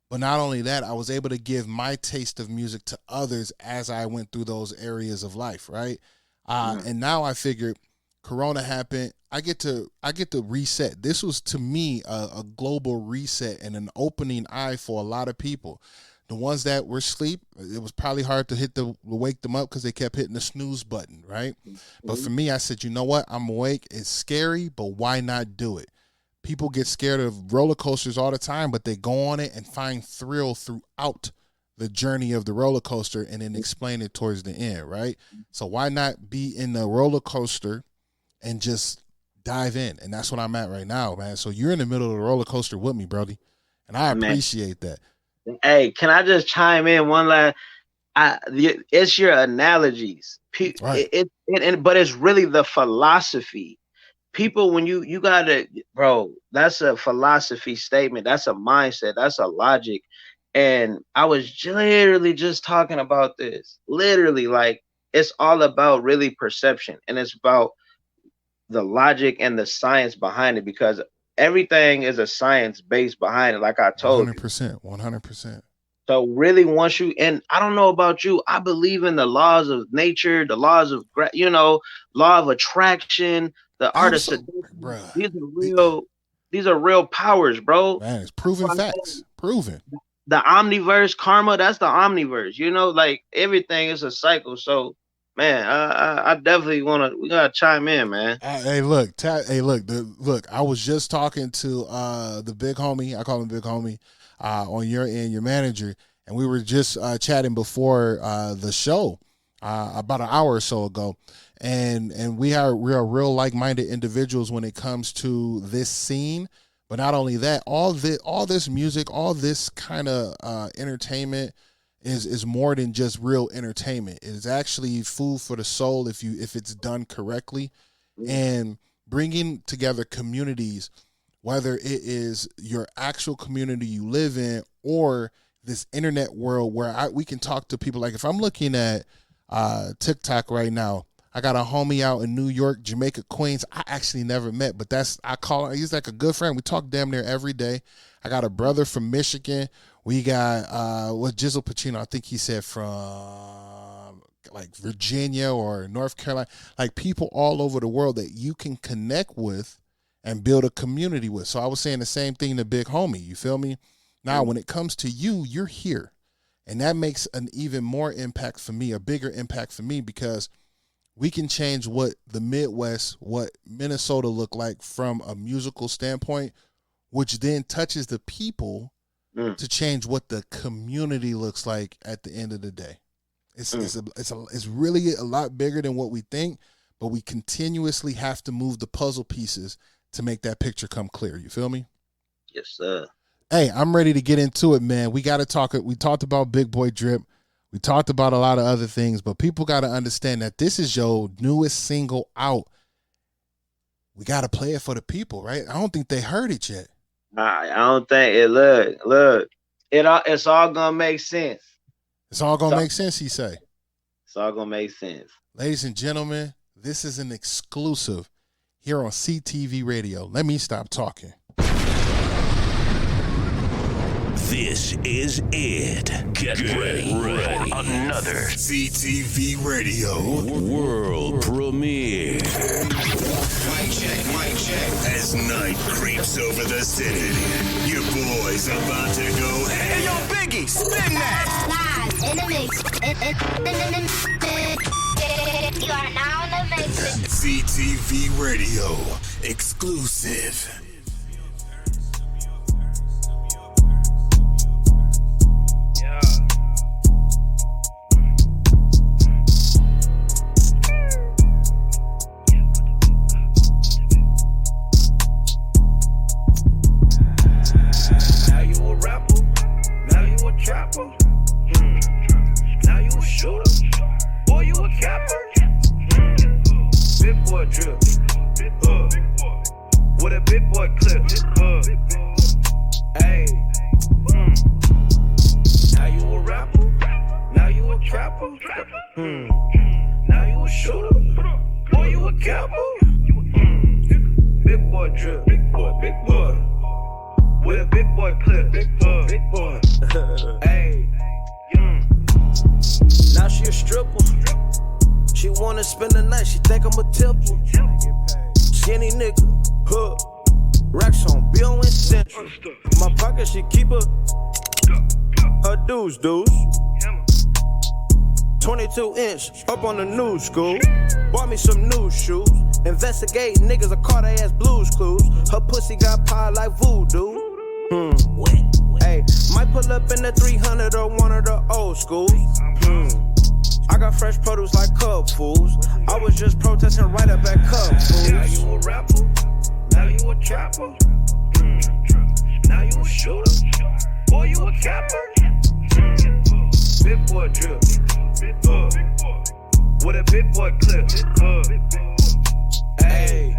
But not only that, I was able to give my taste of music to others as I went through those areas of life, right? And now I figured Corona happened. I get to reset. This was, to me, a global reset and an opening eye for a lot of people. The ones that were asleep, it was probably hard to wake them up because they kept hitting the snooze button, right? But for me, I said, you know what? I'm awake. It's scary, but why not do it? People get scared of roller coasters all the time, but they go on it and find thrill throughout the journey of the roller coaster and then explain it towards the end, right? So why not be in the roller coaster and just dive in? And that's what I'm at right now, man. So you're in the middle of the roller coaster with me, Brody, and I appreciate that. Hey, can I just chime in one last? It's your analogies, right. But it's really the philosophy. People, when you gotta, bro, that's a philosophy statement. That's a mindset. That's a logic. And I was literally just talking about this. Literally, like, it's all about really perception, and it's about the logic and the science behind it, because everything is a science base behind it, like I told 100%, 100%. So really, once you, and I don't know about you, I believe in the laws of nature, the laws of, law of attraction, the art of seduction. These are real powers, bro. Man, it's proven facts. Proven. The omniverse, karma, that's the omniverse. Like, everything is a cycle. So, man, I definitely we gotta chime in, man. Hey, look, I was just talking to the big homie. I call him big homie. On your end, your manager, and we were just chatting before the show about an hour or so ago, and we are real like-minded individuals when it comes to this scene. But not only that, all this music, all this kind of entertainment is more than just real entertainment. It is actually food for the soul if it's done correctly, and bringing together communities, whether it is your actual community you live in or this internet world where we can talk to people. Like, if I'm looking at TikTok right now, I got a homie out in New York, Jamaica, Queens. I actually never met, but he's like a good friend. We talk damn near every day. I got a brother from Michigan. We got Jizzle Pacino, I think he said from like Virginia or North Carolina. Like, people all over the world that you can connect with and build a community with. So I was saying the same thing to big homie. You feel me? Now, when it comes to you, you're here. And that makes an even more impact for me, a bigger impact for me, because we can change what the Midwest, what Minnesota look like from a musical standpoint, which then touches the people to change what the community looks like at the end of the day. It's really a lot bigger than what we think, but we continuously have to move the puzzle pieces to make that picture come clear. You feel me? Yes, sir. Hey, I'm ready to get into it, man. We got to talk. We talked about Big Boy Drip. We talked about a lot of other things, but people got to understand that this is your newest single out. We got to play it for the people, right? I don't think they heard it yet. I don't think it. Look. It's all gonna make sense. It's all gonna make sense, he say. It's all gonna make sense. Ladies and gentlemen, this is an exclusive here on CTV Radio. Let me stop talking. This is it. Get ready for another CTV Radio world premiere. Mic check. As night creeps over the city, your boy's about to go ahead. Hey, yo, Biggie, spin that. Live in the mix. You are now in the mix. CTV Radio exclusive. Now you a shooter, boy, you a capper. Big boy drip, with a big boy clip. Hey, now you a rapper, now you a trapper. Now you a shooter, boy, you a capper. Big boy drip, big boy, with a big boy clip. Big boy. Hey. Now she a stripper. She wanna spend the night. She think I'm a tipper. Skinny nigga, racks on Bill and Central. My pocket she keep her Her dudes. 22-inch, up on the new school. Bought me some new shoes. Investigate niggas, I caught her ass Blues Clues. Her pussy got pie like voodoo. Hey, might pull up in the 300 or one of the old schools. I got fresh produce like Cub Fools. I was just protesting right up at Cub Fools. Now you a rapper, now you a trapper. Now you a shooter, boy you a capper. Big boy drip, with a big boy clip. Hey,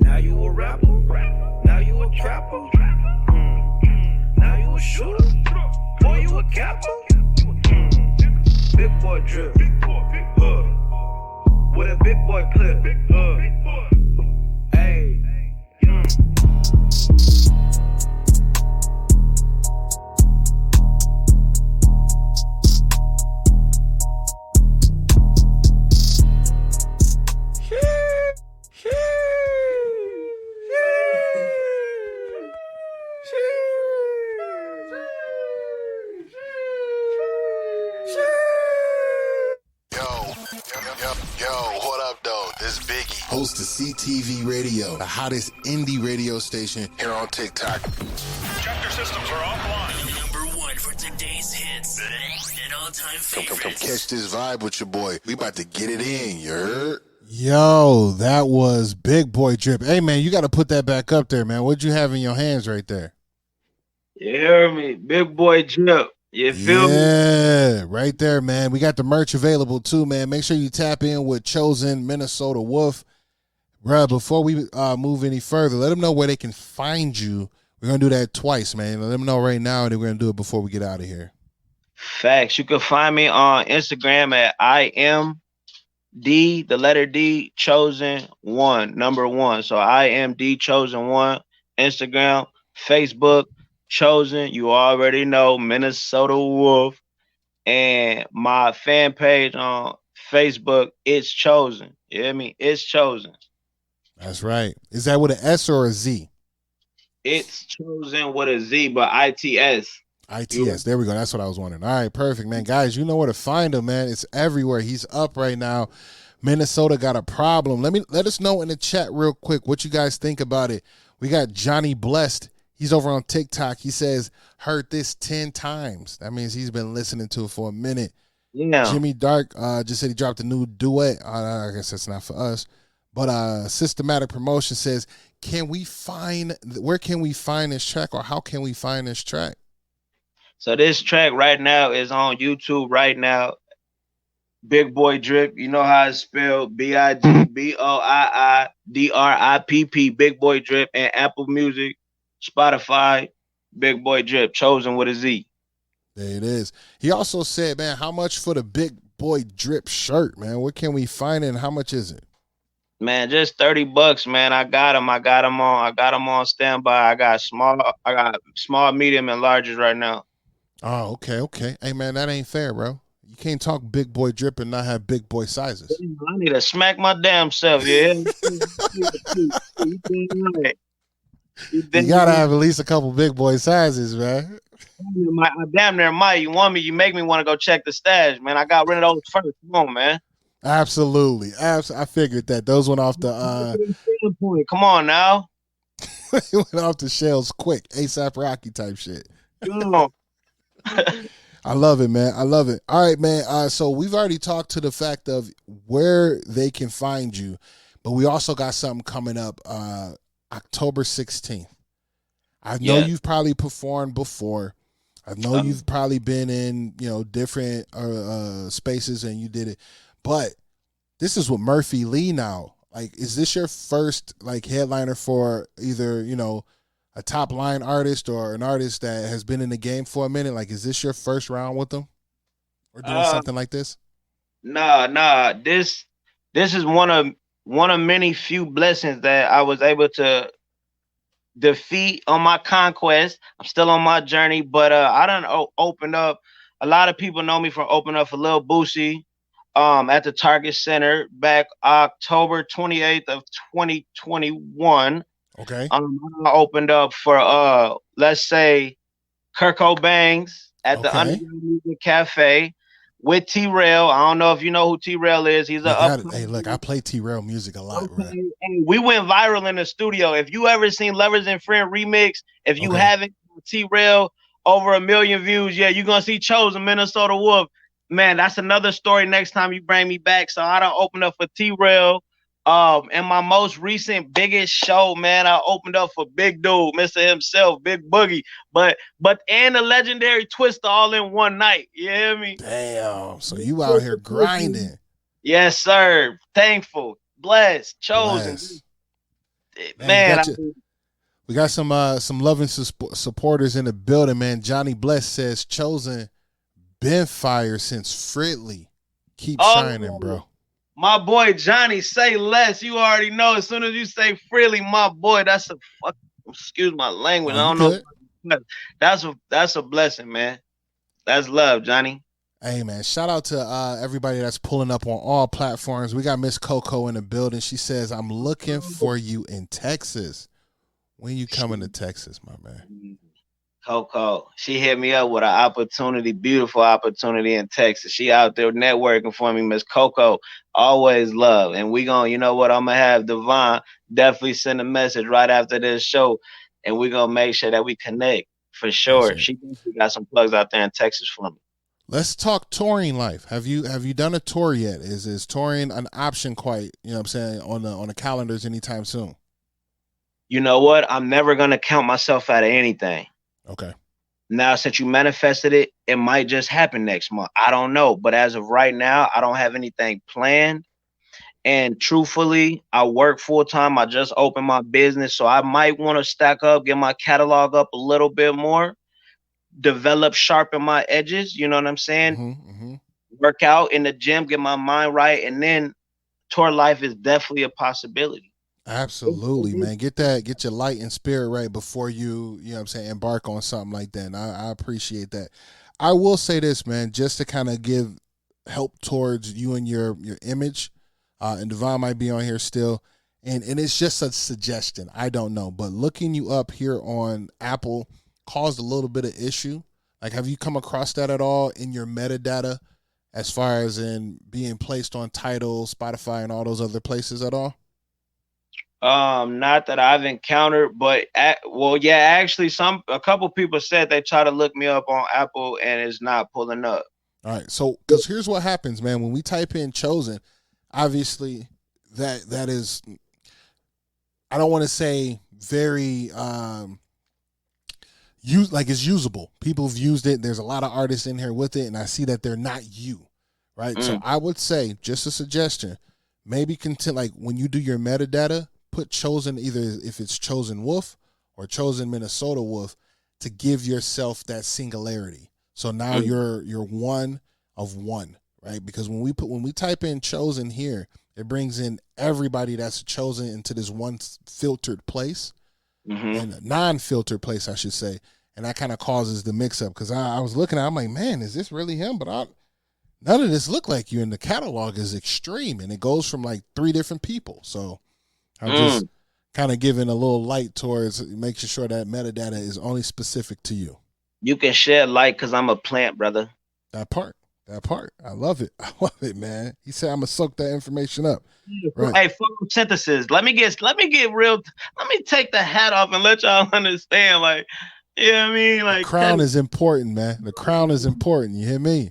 now you a rapper, now you a trapper. Now you a shooter, boy you a capper. Big boy drip, with a big boy clip. Hey. Host of CTV Radio, the hottest indie radio station here on TikTok. Chapter systems are offline. Number one for today's hits and all-time favorites. Come catch this vibe with your boy. We about to get it in, you heard? Yo, that was Big Boy Drip. Hey, man, you got to put that back up there, man. What'd you have in your hands right there? You hear me? Big Boy Drip. You feel me? Yeah, right there, man. We got the merch available, too, man. Make sure you tap in with Chozen, Minnesota Wolf. Bruh, before we move any further, let them know where they can find you. We're going to do that twice, man. Let them know right now, and then we're going to do it before we get out of here. Facts. You can find me on Instagram at IMD, the letter D, Chozen 1, number 1. So IMD Chozen 1, Instagram, Facebook, Chozen, you already know, Minnesota Wolf. And my fan page on Facebook, It's Chozen. You hear me? It's Chozen. That's right. Is that with an S or a Z? It's Chozen with a Z, but ITS. ITS. There we go. That's what I was wondering. All right, perfect, man. Guys, you know where to find him, man. It's everywhere. He's up right now. Minnesota got a problem. Let us know in the chat real quick what you guys think about it. We got Johnny Blessed. He's over on TikTok. He says, heard this 10 times. That means he's been listening to it for a minute. Yeah. Jimmy Dark just said he dropped a new duet. I guess that's not for us. But Systematic Promotion says, where can we find this track, or how can we find this track? So this track right now is on YouTube right now. Big Boy Drip. You know how it's spelled. BIGBOIIDRIPP. Big Boy Drip. And Apple Music, Spotify, Big Boy Drip. Chozen with a Z. There it is. He also said, man, how much for the Big Boy Drip shirt, man? Where can we find it, and how much is it? Man, just $30, man. I got them on standby. I got small, medium, and larges right now. Oh, okay. Hey, man, that ain't fair, bro. You can't talk Big Boy Drip and not have big boy sizes. I need to smack my damn self, yeah. You gotta have at least a couple big boy sizes, man. I damn near might. You make me want to go check the stash, man. I got rid of those first. Come on, man. Absolutely. I figured that. Those went off the Come on now. went off the shelves quick. ASAP Rocky type shit. I love it, man. I love it. All right, man. So we've already talked to the fact of where they can find you, but we also got something coming up October 16th. I know you've probably performed before. I know you've probably been in, different spaces and you did it. But this is with Murphy Lee now. Like, is this your first headliner for either, a top line artist or an artist that has been in the game for a minute? Like, is this your first round with them or doing something like this? Nah. This is one of many few blessings that I was able to defeat on my conquest. I'm still on my journey, but I done opened up. A lot of people know me from opening up for Lil Boosie at the Target Center back October 28th of 2021. Okay. I opened up for let's say Kirko Bangs at the Underground Music Cafe with T-Rail. I don't know if you know who T-Rail is. He's Hey, look, I play T-Rail music a lot, bro. And we went viral in the studio. If you ever seen Lovers and Friend remix, if you haven't, T-Rail over 1 million views. Yeah, you're gonna see Chozen, Minnesota Wolf. Man, that's another story next time you bring me back. So I done opened up for T-Rail. And my most recent biggest show, man, I opened up for Big Dude, Mr. himself, Big Boogie, but and the legendary Twista all in one night. You hear me? Damn. So you out here grinding. Yes, sir. Thankful, blessed, chosen. Man, we got some loving supporters in the building, man. Johnny Bless says Chozen been fire since Fridley. Keep shining, bro. My boy Johnny, say less. You already know. As soon as you say freely, my boy, that's a fuck. Excuse my language. I don't know. That's a blessing, man. That's love, Johnny. Hey, man. Shout out to everybody that's pulling up on all platforms. We got Miss Coco in the building. She says, "I'm looking for you in Texas. When you coming to Texas, my man?" Coco, she hit me up with an opportunity, beautiful opportunity in Texas. She out there networking for me, Miss Coco. Always love. And we gonna, you know what, I'm gonna have Devon definitely send a message right after this show, and we gonna make sure that we connect for sure. She got some plugs out there in Texas for me. Let's talk touring life. Have you done a tour yet? Is touring an option quite, you know what I'm saying, on the calendars anytime soon? You know what? I'm never gonna count myself out of anything. Okay. Now, since you manifested it, it might just happen next month. I don't know. But as of right now, I don't have anything planned. And truthfully, I work full time. I just opened my business. So I might want to stack up, get my catalog up a little bit more, develop, sharpen my edges. You know what I'm saying? Work out in the gym, get my mind right. And then tour life is definitely a possibility. Absolutely, man. Get your light and spirit right before you know what I'm saying, embark on something like that. And I appreciate that. I will say this, man, just to kind of give help towards you and your image. And Devon might be on here still. And it's just a suggestion. I don't know. But looking you up here on Apple caused a little bit of issue. Like, have you come across that at all in your metadata as far as in being placed on Tidal, Spotify, and all those other places at all? Not that I've encountered, but actually a couple people said they try to look me up on Apple and it's not pulling up. All right. So, because here's what happens, man. When we type in Chozen, obviously that is, I don't want to say very, it's usable. People have used it. There's a lot of artists in here with it, and I see that they're not you, right? So I would say, just a suggestion, maybe like when you do your metadata, put Chozen, either if it's Chozen Wolf or Chozen Minnesota Wolf, to give yourself that singularity. So now you're one of one, right? Because when we type in Chozen here, it brings in everybody that's chosen into this one filtered place, and a non-filtered place, I should say. And that kind of causes the mix-up, because I was looking at it, I'm like, man, is this really him? But none of this look like you, and the catalog is extreme, and it goes from like 3 different people. So I'm just kind of giving a little light towards making sure that metadata is only specific to you. You can shed light because I'm a plant, brother. That part. I love it. I love it, man. He said I'm gonna soak that information up. Right. Hey, photosynthesis. Let me get real. Let me take the hat off and let y'all understand. Like, you know what I mean? Like, the crown is important, man. The crown is important. You hear me?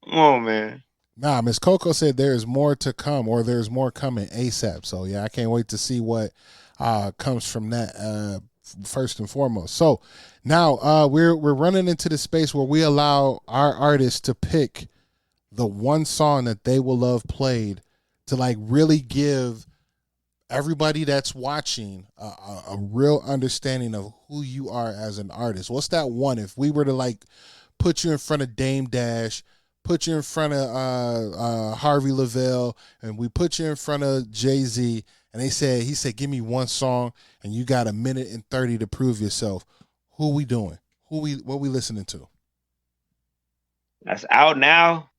Come on, man. Nah, Miss Coco said there's more to come, or there's more coming ASAP. So yeah, I can't wait to see what comes from that first and foremost. So now we're running into the space where we allow our artists to pick the one song that they will love played, to like really give everybody that's watching a real understanding of who you are as an artist. What's that one? If we were to like put you in front of Dame Dash, put you in front of Harvey Lavelle, and we put you in front of Jay-Z, and he said, give me one song, and you got 1:30 to prove yourself. Who we doing? What we listening to? That's out now.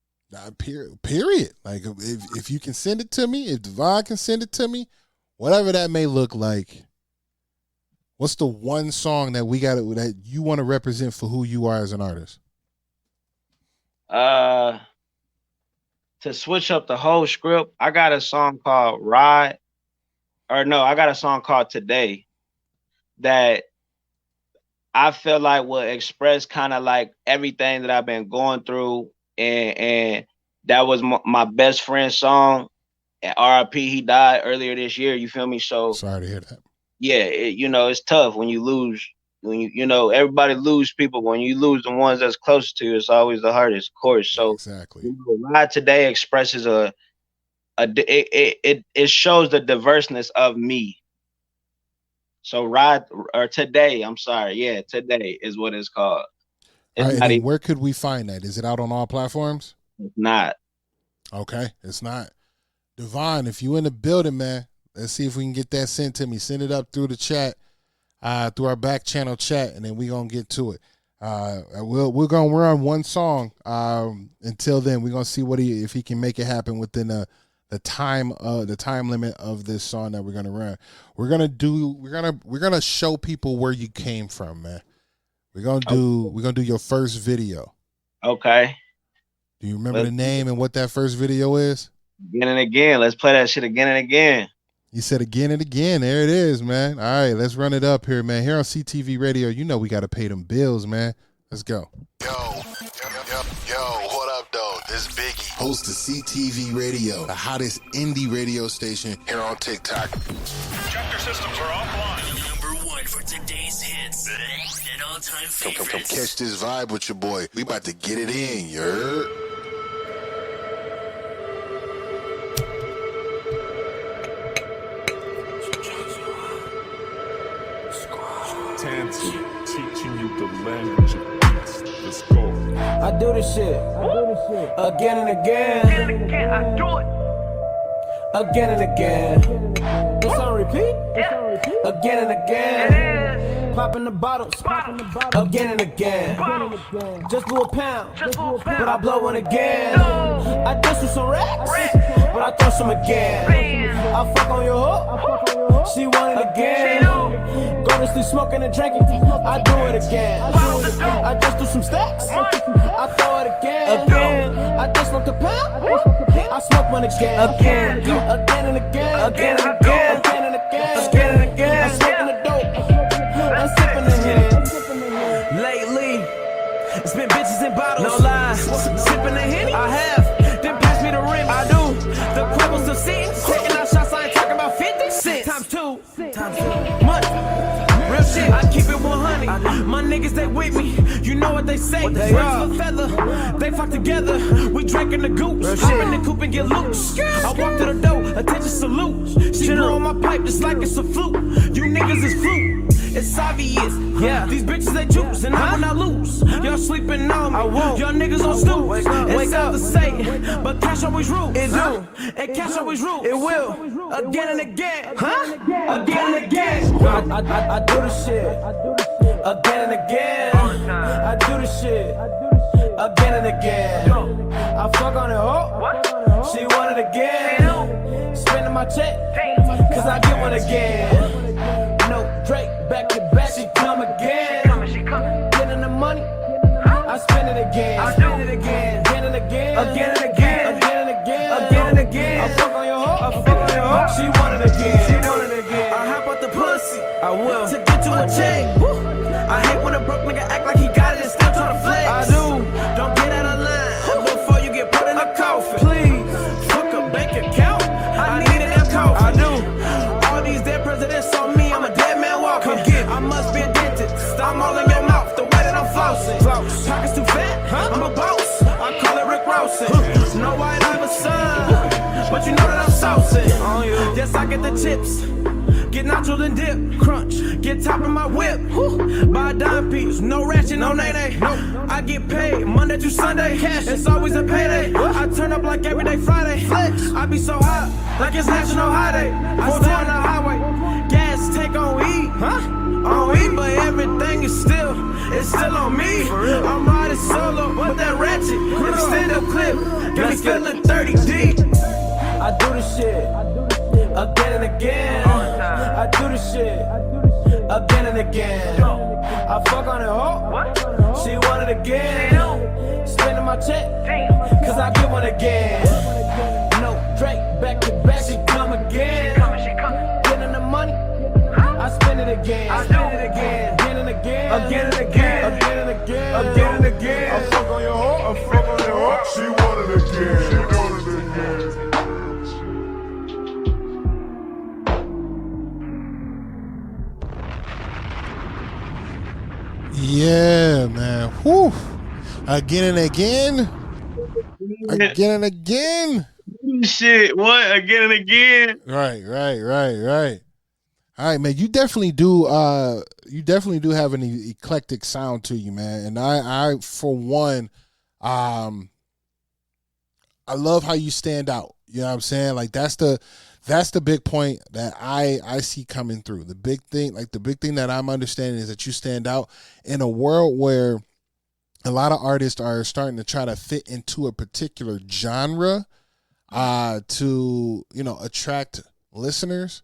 Period. Like, if you can send it to me, if Devon can send it to me, whatever that may look like, What's the one song that that you want to represent for who you are as an artist? To switch up the whole script, I got a song called Ride. Or no, I got a song called Today that I feel like will express kind of like everything that I've been going through. And that was my best friend's song. And RIP, he died earlier this year. You feel me? So sorry to hear that. Yeah, it's tough when you lose. When everybody lose people. When you lose the ones that's closest to you, it's always the hardest, of course. So exactly. Ride Today expresses it shows the diverseness of me. So Today is what it's called. All right, where could we find that? Is it out on all platforms? It's not. Okay, it's not. Devon, if you in the building, man, let's see if we can get that sent to me. Send it up through the chat, through our back channel chat, and then we're gonna get to it. We're on one song. Until then, we're gonna see if he can make it happen within the time limit of this song that we're gonna run. We're gonna show people where you came from, man. We're gonna do your first video. Okay. Do you remember the name and what that first video is? Again and again. Let's play that shit again and again. You said again and again. There it is, man. All right, let's run it up here, man. Here on CTV Radio, we got to pay them bills, man. Let's go. Yo, what up, though? This is Biggie. Host of CTV Radio, the hottest indie radio station here on TikTok. Chapter systems are offline. Number one for today's hits and all-time favorites. Come catch this vibe with your boy. We about to get it in, you heard? Teaching you the language of peace. Let's go. I do this shit again and again. I do it. Again and again. It's on repeat. Again and again. Popping the bottles. Again and again. Just do a pound. But I blow one again. I dust with some racks. But I throw some again. I fuck on your hook. She want it again. Go to sleep smoking and drinking. I do it again. I just do some stacks. I throw it again. I just smoke a pound. I smoke one again. Again and again. Again and again. Again and again. Again and again. I'm smoking the dope. I'm sipping the Henny. Lately, it's been bitches and bottles. No lies. Sipping the Henny. I have. Then pass me the rim. I do. The quibbles of sitting. Taking out shots. I ain't talking about 50 cents. Times two. Money. Real shit. I keep it 100. My niggas, they with me. You know what they say. Birds of a feather. They flock together. We drinking the goose. Hop in the coupe and get loose. I walk to the door. Attention salute. She blow on my pipe just like it's a flute. You niggas is flute. It's obvious, yeah. These bitches they juice, and I will not lose. Y'all sleeping on me, I won't. Y'all niggas on snooze. Wake sad to say, but cash always rules. It do, and cash always rules. It will, again and again, again and again. I do this shit, again and again. I do this shit, again and again. I fuck on it, ho. She want it again. Spending my check, cause I get one again. No Drake, back to back, she come again. Getting the money, I spend it again. I spend it again, again and again, again and again, again and again, again and again. I fuck on your hoe, I fuck on your hoe. She want it again, she want it again. I hop out the pussy, I will to get to a check. I hate when a broke nigga act like he got it and still try to flex. I do, don't get out of line before you get put in a coffin. Please, fuck a bank account. I need a damn coffin. I do. All these dead presidents on me, I'm a dead man walking. I must be a dentist. I'm all in your mouth the way that I'm flossing. Pockets too fat, I'm a boss. I call it Rick Rosen. No white Iverson, but you know that I'm saucing. Yes, I get the chips. Get nachos and dip, crunch. Get top of my whip. Buy a dime piece, no ratchet, no nay-nay. I get paid Monday through Sunday. Cash, it's always a payday. I turn up like every day Friday. I be so hot, like it's national holiday. I stay on the highway, gas take on E, on E, but everything is still on me. I'm riding solo with that ratchet, extended clip, got me feeling 30 deep. I do this shit again and again. I do this shit again and it again. I fuck on it, ho. She want it again. Spending my check, cause I give one again. No Drake, back to back, she come again. Getting the money, I spend it again. I spend it again. Again and again. Again and again. Again and again. Again and again. I fuck on your hoe, I fuck on your hoe. She want it again. She want it again. Yeah, man. Whew. Again and again. Again and again. Shit, what? Again and again. Right. All right, man. You definitely do have an eclectic sound to you, man. And I for one, I love how you stand out. You know what I'm saying? Like that's the big point that I see coming through. The big thing that I'm understanding is that you stand out in a world where a lot of artists are starting to try to fit into a particular genre to, attract listeners.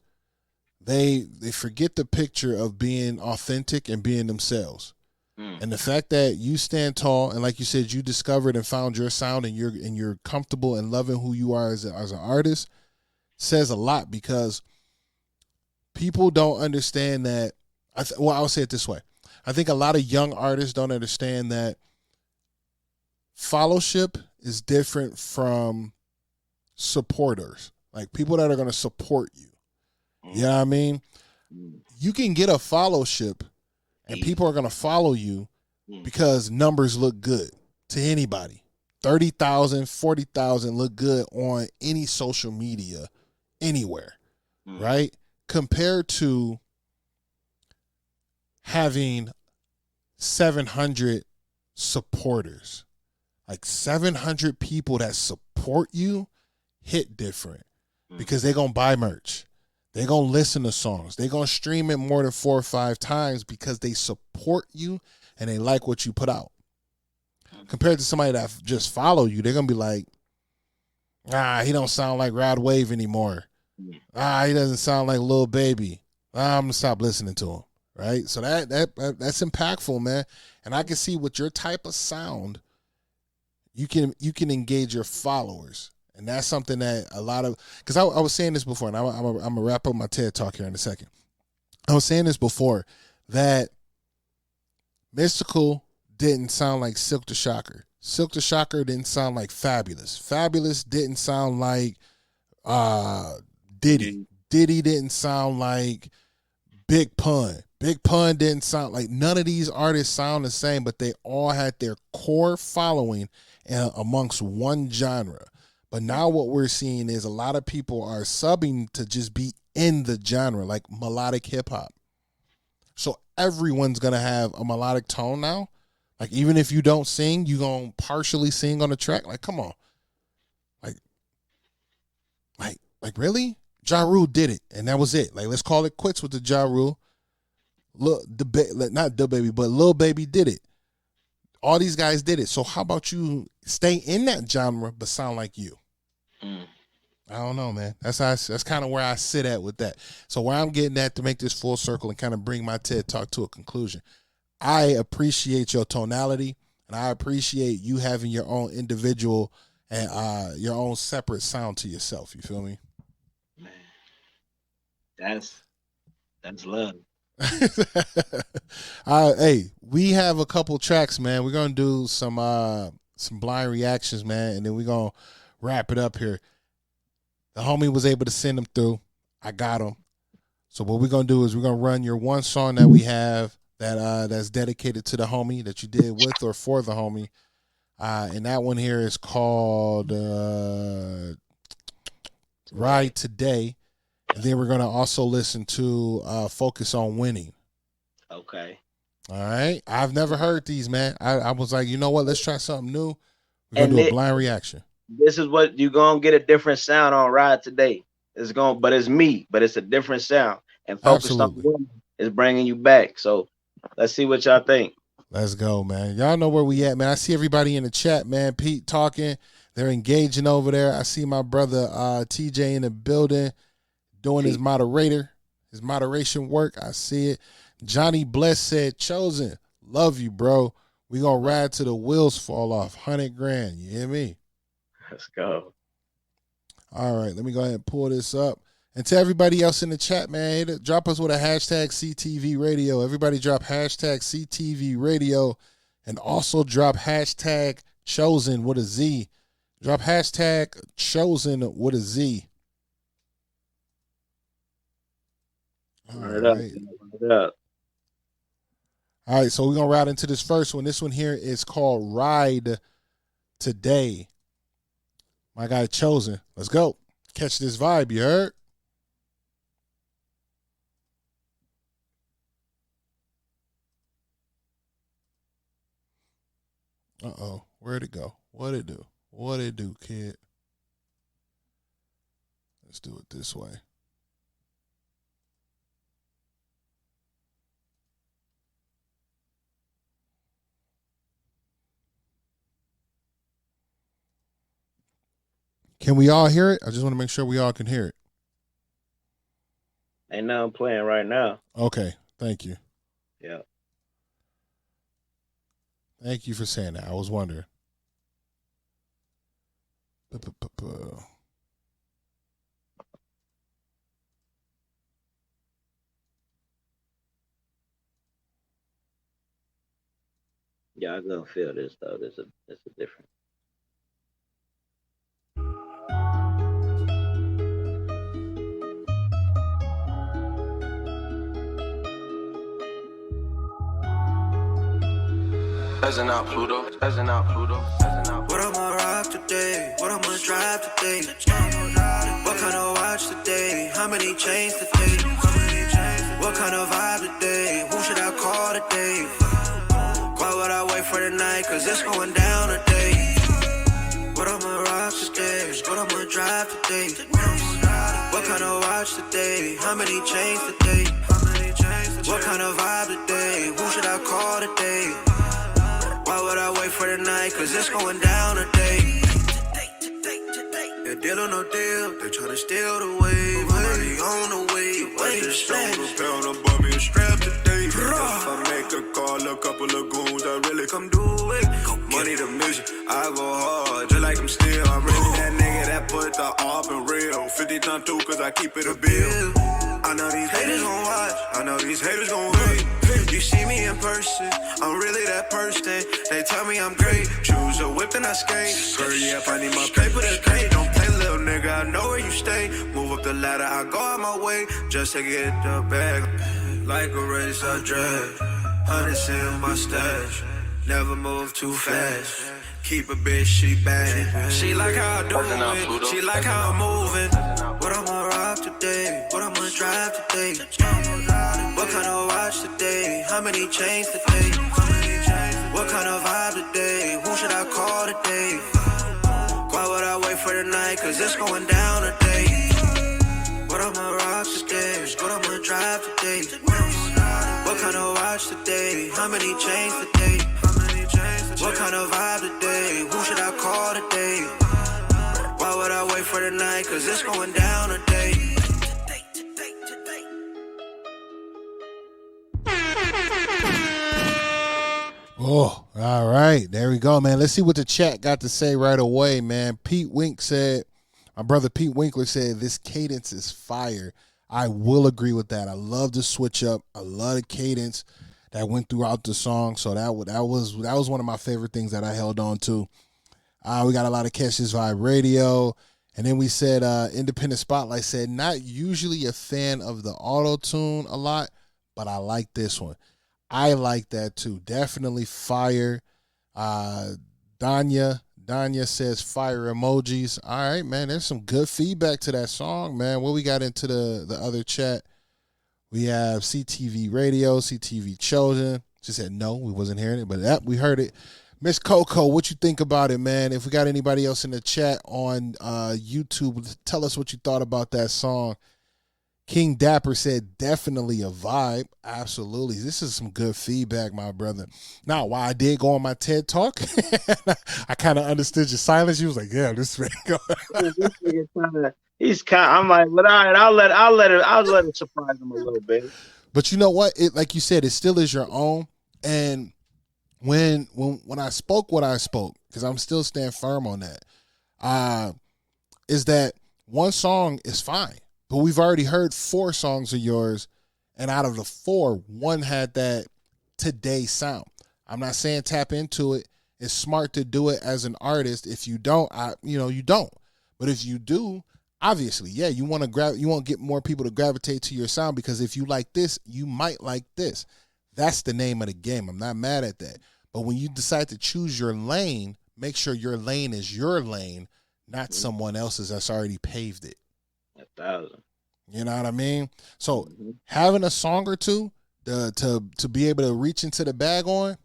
They forget the picture of being authentic and being themselves. And the fact that you stand tall and, like you said, you discovered and found your sound and you're comfortable and loving who you are as an artist says a lot, because people don't understand that. I'll say it this way. I think a lot of young artists don't understand that followership is different from supporters, like people that are going to support you. You know what I mean? You can get a followership and people are going to follow you because numbers look good to anybody. 30,000, 40,000 look good on any social media anywhere, right? Compared to having 700 supporters. Like 700 people that support you hit different because they're going to buy merch. They're going to listen to songs. They're going to stream it more than 4 or 5 times because they support you and they like what you put out. Compared to somebody that just follow you, they're going to be like, he don't sound like Rod Wave anymore. He doesn't sound like Lil Baby. I'm going to stop listening to him, right? So that's impactful, man. And I can see with your type of sound, you can engage your followers. And that's something that a lot of, because I was saying this before, and I'm going to wrap up my TED Talk here in a second. I was saying this before, that Mystical didn't sound like Silk the Shocker. Silk the Shocker didn't sound like Fabulous. Fabulous didn't sound like Diddy. Diddy didn't sound like Big Pun. Big Pun didn't sound like, none of these artists sound the same, but they all had their core following amongst one genre. But now what we're seeing is a lot of people are subbing to just be in the genre, like melodic hip hop. So everyone's going to have a melodic tone now. Like, even if you don't sing, you're going to partially sing on the track. Like, come on. Like really? Ja Rule did it, and that was it. Like, let's call it quits with the Ja Rule. Not DaBaby, but Lil Baby did it. All these guys did it. So how about you stay in that genre but sound like you? I don't know, man. That's kind of where I sit at with that. So where I'm getting at, to make this full circle and kind of bring my TED Talk to a conclusion, I appreciate your tonality, and I appreciate you having your own individual and your own separate sound to yourself. You feel me? Man, that's love. Hey, we have a couple tracks, man. We're gonna do some blind reactions, man, and then we're gonna wrap it up here. The homie was able to send them through. I got them. So what we're gonna do is we're gonna run your one song that we have that's dedicated to the homie, that you did with or for the homie. And that one here is called Ride Today. And then we're going to also listen to Focus on Winning. Okay. All right. I've never heard these, man. I was like, you know what? Let's try something new. We're going to do a blind reaction. This is what you're going to get, a different sound on Ride Today. But it's me, but it's a different sound. And Focus on Winning is bringing you back. So let's see what y'all think. Let's go, man. Y'all know where we at, man. I see everybody in the chat, man. Pete talking. They're engaging over there. I see my brother TJ in the building doing his moderation work. I see it. Johnny Bless said, Chozen, love you, bro. We gonna ride till the wheels fall off. 100 grand. You hear me? Let's go. All right, let me go ahead and pull this up. And to everybody else in the chat, man, drop us with a hashtag CTV Radio. Everybody drop hashtag CTV Radio and also drop hashtag Chozen with a Z. Drop hashtag Chozen with a Z. All right. All right, so we're going to ride into this first one. This one here is called Ride Today. My guy Chozen. Let's go. Catch this vibe, you heard? Uh-oh. Where'd it go? What'd it do? What'd it do, kid? Let's do it this way. Can we all hear it? I just want to make sure we all can hear it. Ain't nothing playing right now. Okay. Thank you. Yeah. Thank you for saying that. I was wondering. Yeah, I'm gonna feel this though. It's a different. Peasant out Pluto, peasant out Pluto, peasant out. What I'ma rock today? What I'ma drive today? What kind of watch today? How many chains today? What kind of vibe today? Who should I call today? Why would I wait for the night? Cause it's going down today. What I'ma rock today? What I'ma drive today? What kind of watch today? How many chains today? What kind of vibe today? Who should I call today? Why would I wait for the night? Cause it's going down today. Yeah, deal or no deal, they tryna steal the wave. I'm already on the way. Wait, this stone pound above me a strap today. If I make a call, a couple of goons, I really come do it. Money the mission, I go hard, just like I'm still. I'm really that nigga that put the off in real. 50 times 2 cause I keep it a bill. I know these haters gon' watch, I know these haters gon' hate. You see me in person, I'm really that person. They tell me I'm great, choose a whip and I skate. Hurry up, I need my paper today. Don't play little nigga, I know where you stay. Move up the ladder, I go out my way, just to get the bag. Like a race I drag, hundreds in my stash. Never move too fast. Keep a bitch, she bad. She like how I do it, she like how I'm moving. What I'ma rock today? What I'ma drive today? What kind of watch today? How many chains today? What kind of vibe today? Who should I call today? Why would I wait for the night? Cause it's going down today. What I'ma rock today? What I'ma drive today? What kind of watch today? How many chains today? What kind of vibe today? Who should I call today? Why would I wait for the night? Cause it's going down today. Oh, all right. There we go, man. Let's see what the chat got to say right away, man. Pete Wink said, my brother Pete Winkler said, this cadence is fire. I will agree with that. I love the switch up. I love the cadence that went throughout the song. So that was one of my favorite things that I held on to. We got a lot of Catch This Vibe Radio. And then we said, Independent Spotlight said, not usually a fan of the auto-tune a lot, but I like this one. I like that too. Definitely fire. Danya says fire emojis. All right, man. There's some good feedback to that song, man. What we got into the other chat? We have CTV Radio, CTV Chozen. She said no, we wasn't hearing it, but we heard it. Miss Coco, what you think about it, man? If we got anybody else in the chat on YouTube, tell us what you thought about that song. King Dapper said, definitely a vibe. Absolutely. This is some good feedback, my brother. Now, while I did go on my TED Talk, I kind of understood your silence. You was like, yeah, this man go. He's kind. I'm like, but all right, I'll let it surprise him a little bit. But you know what? It, like you said, it still is your own. And when I spoke what I spoke, because I'm still staying firm on that, is that one song is fine. But we've already heard 4 songs of yours, and out of the 4, one had that today sound. I'm not saying tap into it. It's smart to do it as an artist. If you don't, you don't. But if you do, obviously, yeah, you want to get more people to gravitate to your sound, because if you like this, you might like this. That's the name of the game. I'm not mad at that. But when you decide to choose your lane, make sure your lane is your lane, not someone else's that's already paved it. 1,000. You know what I mean? So having a song or two to be able to reach into the bag on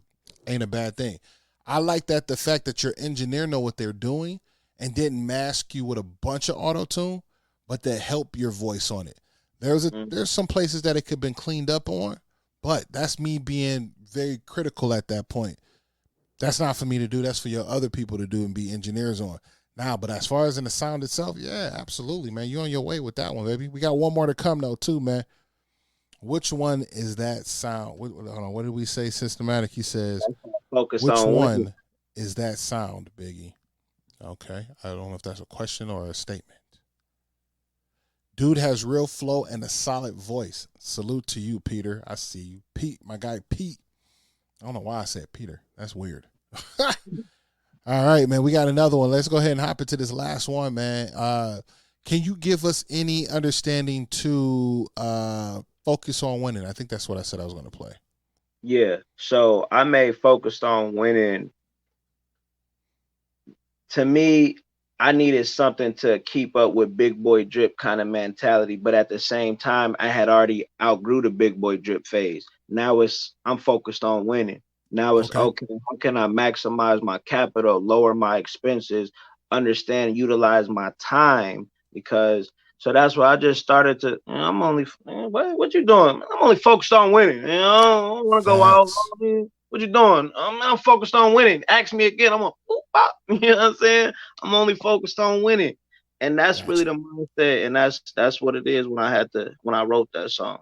ain't a bad thing. I like that the fact that your engineer know what they're doing and didn't mask you with a bunch of auto-tune, but that help your voice on it. There's some places that it could have been cleaned up on, but that's me being very critical at that point. That's not for me to do. That's for your other people to do and be engineers on. Now, but as far as in the sound itself, yeah, absolutely, man. You're on your way with that one, baby. We got one more to come, though, too, man. Which one is that sound? Hold on, what did we say? Systematic, he says, which one is that sound, Biggie? Okay, I don't know if that's a question or a statement. Dude has real flow and a solid voice. Salute to you, Peter. I see you. Pete, my guy Pete. I don't know why I said Peter. That's weird. All right, man, we got another one. Let's go ahead and hop into this last one, man. Can you give us any understanding to Focus on Winning? I think that's what I said I was going to play. Yeah, so I made Focused on Winning. To me, I needed something to keep up with Big Boy Drip kind of mentality, but at the same time, I had already outgrew the Big Boy Drip phase. Now I'm focused on winning. Now it's okay, how can I maximize my capital, lower my expenses, understand, utilize my time? Because so that's why I just started to, I'm only, what you doing? I'm only focused on winning. I don't want to go out. What you doing? I'm focused on winning. Ask me again. I'm you know what I'm saying? I'm only focused on winning. And that's really the mindset. And that's what it is when I wrote that song.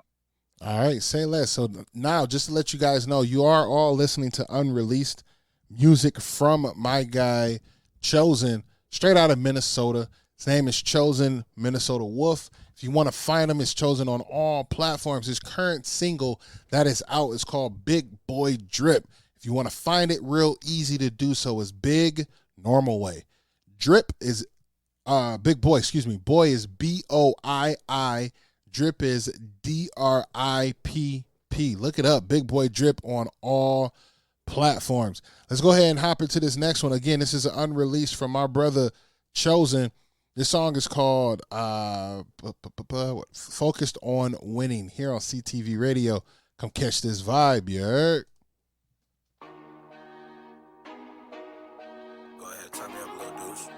All right, say less. So now, just to let you guys know, you are all listening to unreleased music from my guy, Chozen, straight out of Minnesota. His name is Chozen, Minnesota Wolf. If you want to find him, it's Chozen on all platforms. His current single that is out is called Big Boy Drip. If you want to find it, real easy to do so is Big Normal Way. Drip is Big Boy, excuse me. Boy is B-O-I-I. Drip is D-R-I-P-P. Look it up. Big Boy Drip on all platforms. Let's go ahead and hop into this next one. Again, this is an unreleased from my brother Chozen. This song is called Focused on Winning here on CTV Radio. Come catch this vibe, you heard? Go ahead, turn me up a little, douche.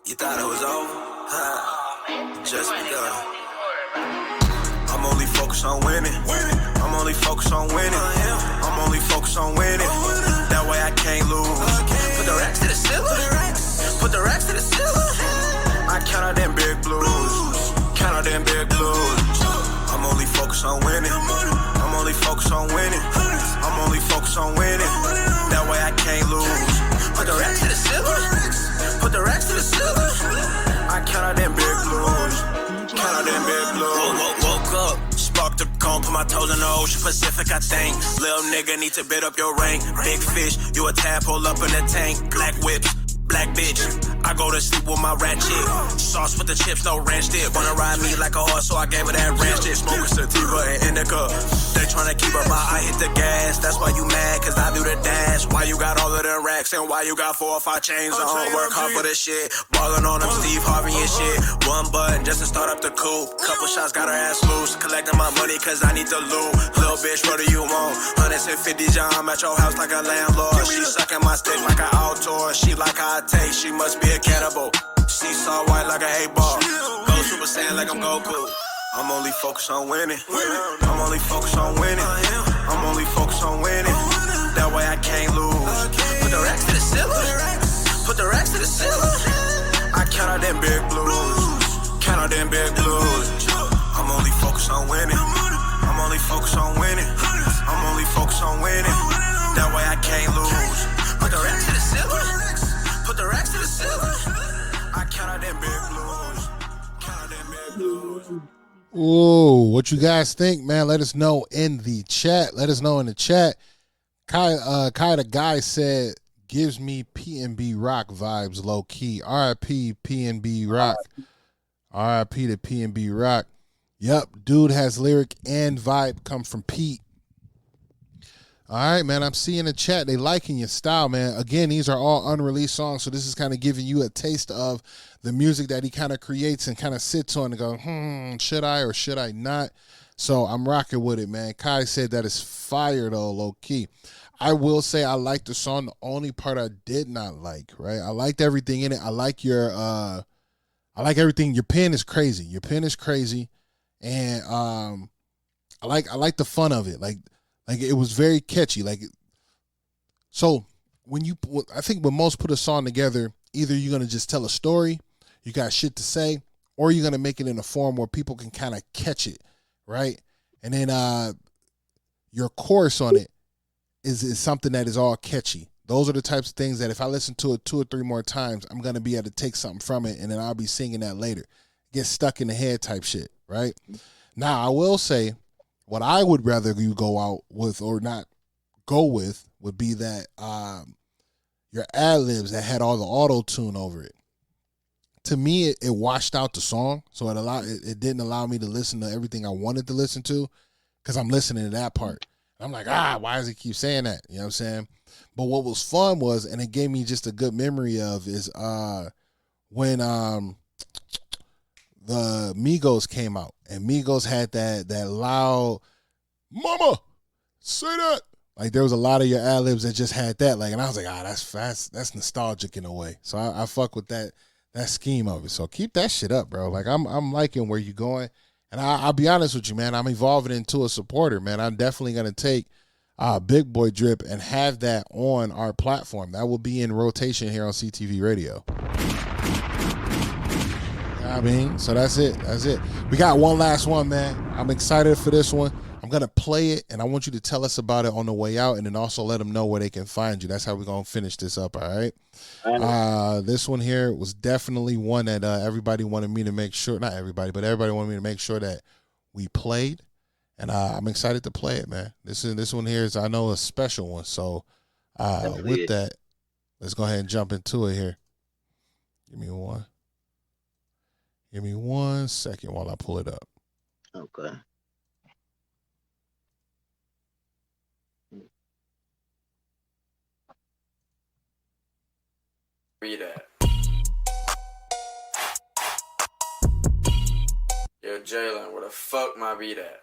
You thought it was over? Just begun. I'm only focused on winning. I'm only focused on winning. I'm only focused on winning. That way I can't lose. Put the racks to the ceiling. Put the racks to the ceiling. I count out them big blues. Count out them big blues. I'm only focused on winning. I'm only focused on winning. I'm only focused on winning. That way I can't lose. Put the racks to the ceiling. Put the racks to the ceiling. I count out them big blues. Count out them big blues. Woke up, sparked the cone, put my toes in the ocean Pacific, I think. Little nigga need to bid up your rank. Big fish, you a tadpole up in the tank. Black whips, black bitch. I go to sleep with my rat chick. Sauce with the chips, no ranch dip. Wanna ride me like a horse, so I gave her that ranch dip. Smoking sativa and indica. They tryna keep up my eye, hit the gas. That's why you mad, cause I do the dash. Why you got all of them racks and why you got 4 or 5 chains on? Work hard for this shit. Ballin' on them Steve Harvey and shit. One button just to start up the coupe. Couple shots got her ass loose. Collecting my money cause I need to loot. Little bitch, what do you want? 150 John, I'm at your house like a landlord. She sucking my stick like an outdoor. She like how I taste, she must be a cannibal. Seesaw white like an 8-ball. Go Super Saiyan like I'm Goku. I'm only focused on winning. I'm only focused on winning. I'm only focused on winning. That way I can't lose. Put the racks to the ceiling. Put the racks to the ceiling. I count out them big blues. Count out them big blues. I'm only focused on winning. I'm only focused on winning. I'm only focused on winning. That way I can't lose. Put the racks to the ceiling. Put the racks to the ceiling. I count out them big blues. Count out them big blues. Ooh, what you guys think, man? Let us know in the chat. Let us know in the chat. Kai the guy said, gives me PNB Rock vibes low key. RIP PNB Rock. RIP to PNB Rock. Yep, dude has lyric and vibe come from Pete. All right, man, I'm seeing the chat. They liking your style, man. Again, these are all unreleased songs, so this is kind of giving you a taste of the music that he kind of creates and kind of sits on and go, should I or should I not? So I'm rocking with it, man. Kai said that is fire, though, low-key. I will say I like the song. The only part I did not like, right? I liked everything in it. I like everything. Your pen is crazy. Your pen is crazy. And I like the fun of it. Like it was very catchy. So I think when most put a song together, either you're gonna just tell a story, you got shit to say, or you're gonna make it in a form where people can kind of catch it, right? And then your chorus on it is something that is all catchy. Those are the types of things that if I listen to it 2 or 3 more times, I'm gonna be able to take something from it, and then I'll be singing that later. Get stuck in the head type shit, right? Now I will say, what I would rather you go out with or not go with would be that your ad-libs that had all the auto-tune over it. To me, it washed out the song, so it didn't allow me to listen to everything I wanted to listen to because I'm listening to that part. I'm like, why does he keep saying that? You know what I'm saying? But what was fun was, and it gave me just a good memory of, is when the Migos came out, and Migos had that loud, mama, say that. Like, there was a lot of your ad-libs that just had that. Like, and I was like, that's nostalgic in a way. So I fuck with that scheme of it. So keep that shit up, bro. Like, I'm liking where you're going. And I'll be honest with you, man. I'm evolving into a supporter, man. I'm definitely going to take Big Boy Drip and have that on our platform. That will be in rotation here on CTV Radio. I mean, so that's it. We got one last one, man. I'm excited for this one. I'm going to play it, and I want you to tell us about it on the way out, and then also let them know where they can find you. That's how we're going to finish this up, all right? This one here was definitely one that everybody wanted me to make sure, not everybody, but everybody wanted me to make sure that we played, and I'm excited to play it, man. This one here is, I know, a special one. So with that, let's go ahead and jump into it here. Give me 1 second while I pull it up. Okay. Read that. Yo, Jalen, where the fuck my beat at?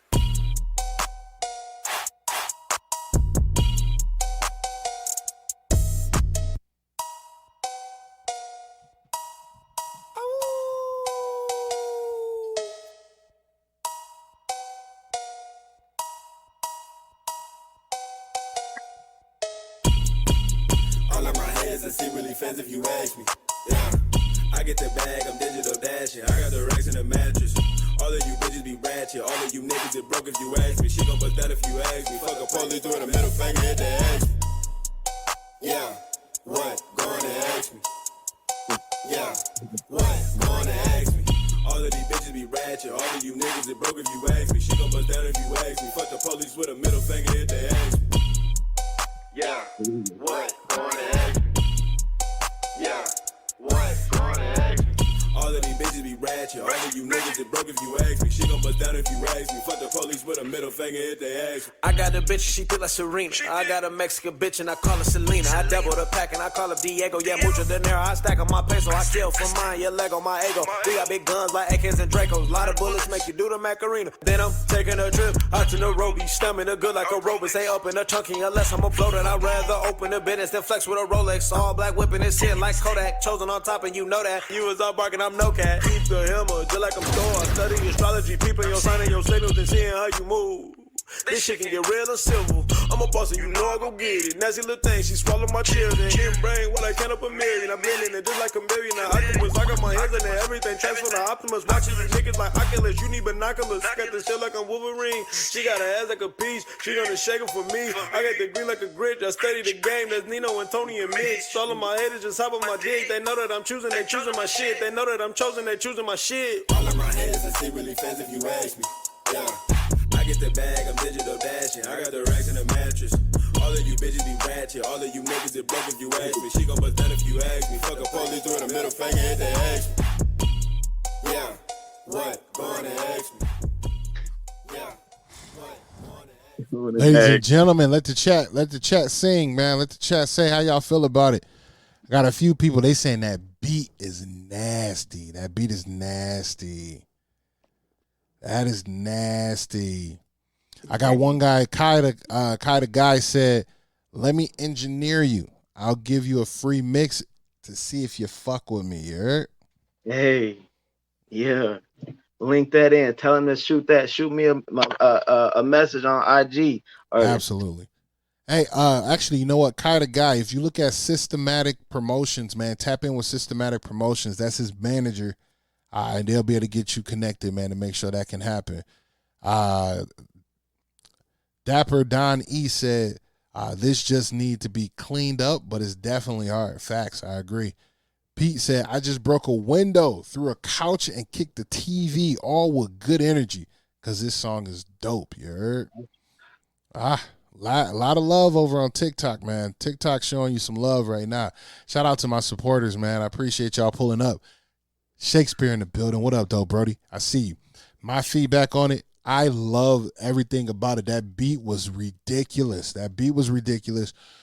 Secretly fans if you ask me. Yeah, I get the bag, I'm digital dashing. I got the racks in the mattress. All of you bitches be ratchet. All of you niggas get broke if you ask me. She gon' bust that if you ask me. Fuck a police through the middle finger, hit the ask me. Yeah, what? Go on and ask me. Yeah, what? Go on and ask me. All of these bitches be ratchet. All of you niggas get broke if you ask me. She gon' bust that if you ask me. Fuck the police with a middle finger, hit the ask me. Yeah, what? Go on and ask me. Yeah, what? Go on and ask me. All of these bitches be ratchet. ratchet. All of you niggas that broke if you ask me. She gon' bust down if you ask me. Fuck the police with a middle finger if they ask me. I got a bitch, she feel like Serena. I got a Mexican bitch and I call her Selena. I double the pack and I call her Diego. Yeah, mucho dinero. I stack on my peso. I kill for mine. Yeah, leg on my ego. We got big guns like AKs and Dracos. Lot of bullets make you do the Macarena. Then I'm taking a trip out to Nairobi. Stamina good like a robot. Stay up in a chunky unless I'm uploaded. I'd rather open the business than flex with a Rolex. All black whipping his shit like Kodak. Chosen on top and you know that. You was up barking, I'm no cat. Keep the hammer just like I'm Thor. I study astrology, peeping your sign and your signals and seeing how you move. This shit can get real and civil. I'm a boss and you know I go get it. Nasty little thing, she swallowed my children. Getting brain, what I count up a million. I'm million and just like a million. Now octopus, I got my hands in there. Everything transfer to Optimus. Watching you niggas like Oculus. You need binoculars. Got this shit like I'm Wolverine. She got her ass like a piece. She gonna shake it for me. I got the green like a grit. I study the game. That's Nino and Tony and Mitch. All of my haters just hop on my dick. They know that I'm choosing. They choosing my shit. They know that I'm chosen. They choosing my shit. All of my haters are secretly fans if you ask me. Yeah. I get the bag, I'm digital dashing. I got the racks in the mattress. All of you bitches be ratchet. All of you niggas that broke if you ask me. She gon' bust down if you ask me. Fuck a police through the middle finger if they ask me. Yeah, what? Go on and ask me. Yeah, what? Ladies and gentlemen, let the chat sing, man. Let the chat say how y'all feel about it. I got a few people, they saying that beat is nasty. That beat is nasty. That is nasty. I got one guy, Kai the guy said, let me engineer you. I'll give you a free mix to see if you fuck with me. You heard? Hey, yeah. Link that in. Tell him to shoot that. Shoot me a message on IG. Absolutely. Hey, actually, you know what? Kai the guy, if you look at Systematic Promotions, man, tap in with Systematic Promotions. That's his manager. And they'll be able to get you connected, man, to make sure that can happen. Dapper Don E said, this just need to be cleaned up, but it's definitely hard. Facts, I agree. Pete said, I just broke a window through a couch and kicked the TV, all with good energy, because this song is dope, you heard? A lot of love over on TikTok, man. TikTok showing you some love right now. Shout out to my supporters, man. I appreciate y'all pulling up. Shakespeare in the building. What up, though, Brody? I see you. My feedback on it, I love everything about it. That beat was ridiculous.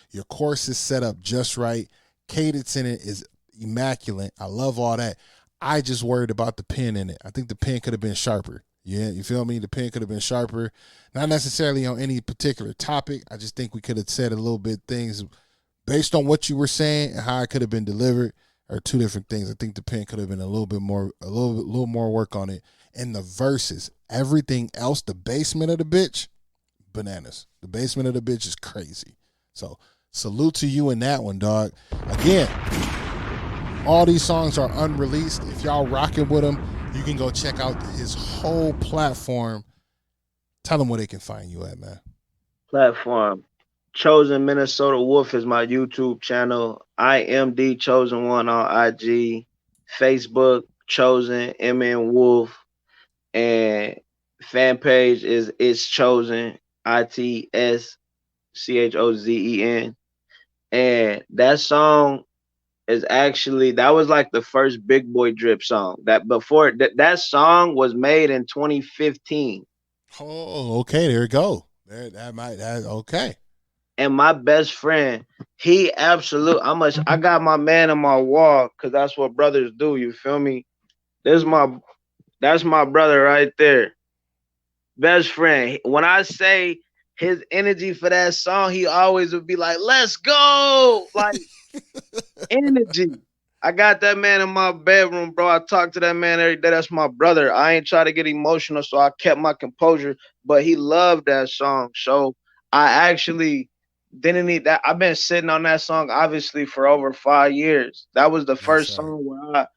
Your chorus is set up just right. Cadence in it is immaculate. I love all that. I just worried about the pen in it. I think the pen could have been sharper. Yeah, you feel me? The pen could have been sharper. Not necessarily on any particular topic. I just think we could have said a little bit things based on what you were saying and how it could have been delivered. Are two different things. I think the pen could have been a little more work on it. And the verses, everything else, the basement of the bitch, bananas. The basement of the bitch is crazy. So salute to you in that one, dog. Again, all these songs are unreleased. If y'all rocking with him, you can go check out his whole platform. Tell them where they can find you at, man. Platform. Chozen Minnesota Wolf is my YouTube channel. I am the Chozen One on IG, Facebook, Chozen MNwolf, and fan page is It's Chozen, ITSCHOZEN. And that song is actually, that was like the first Big Boy Drip song. That song was made in 2015. Oh, okay, there you go. Okay. And my best friend, I got my man on my wall because that's what brothers do. You feel me? That's my brother right there. Best friend. When I say his energy for that song, he always would be like, let's go. Like energy. I got that man in my bedroom, bro. I talk to that man every day. That's my brother. I ain't try to get emotional, so I kept my composure. But he loved that song. So I actually didn't need that. I've been sitting on that song obviously for over 5 years. That was the first song where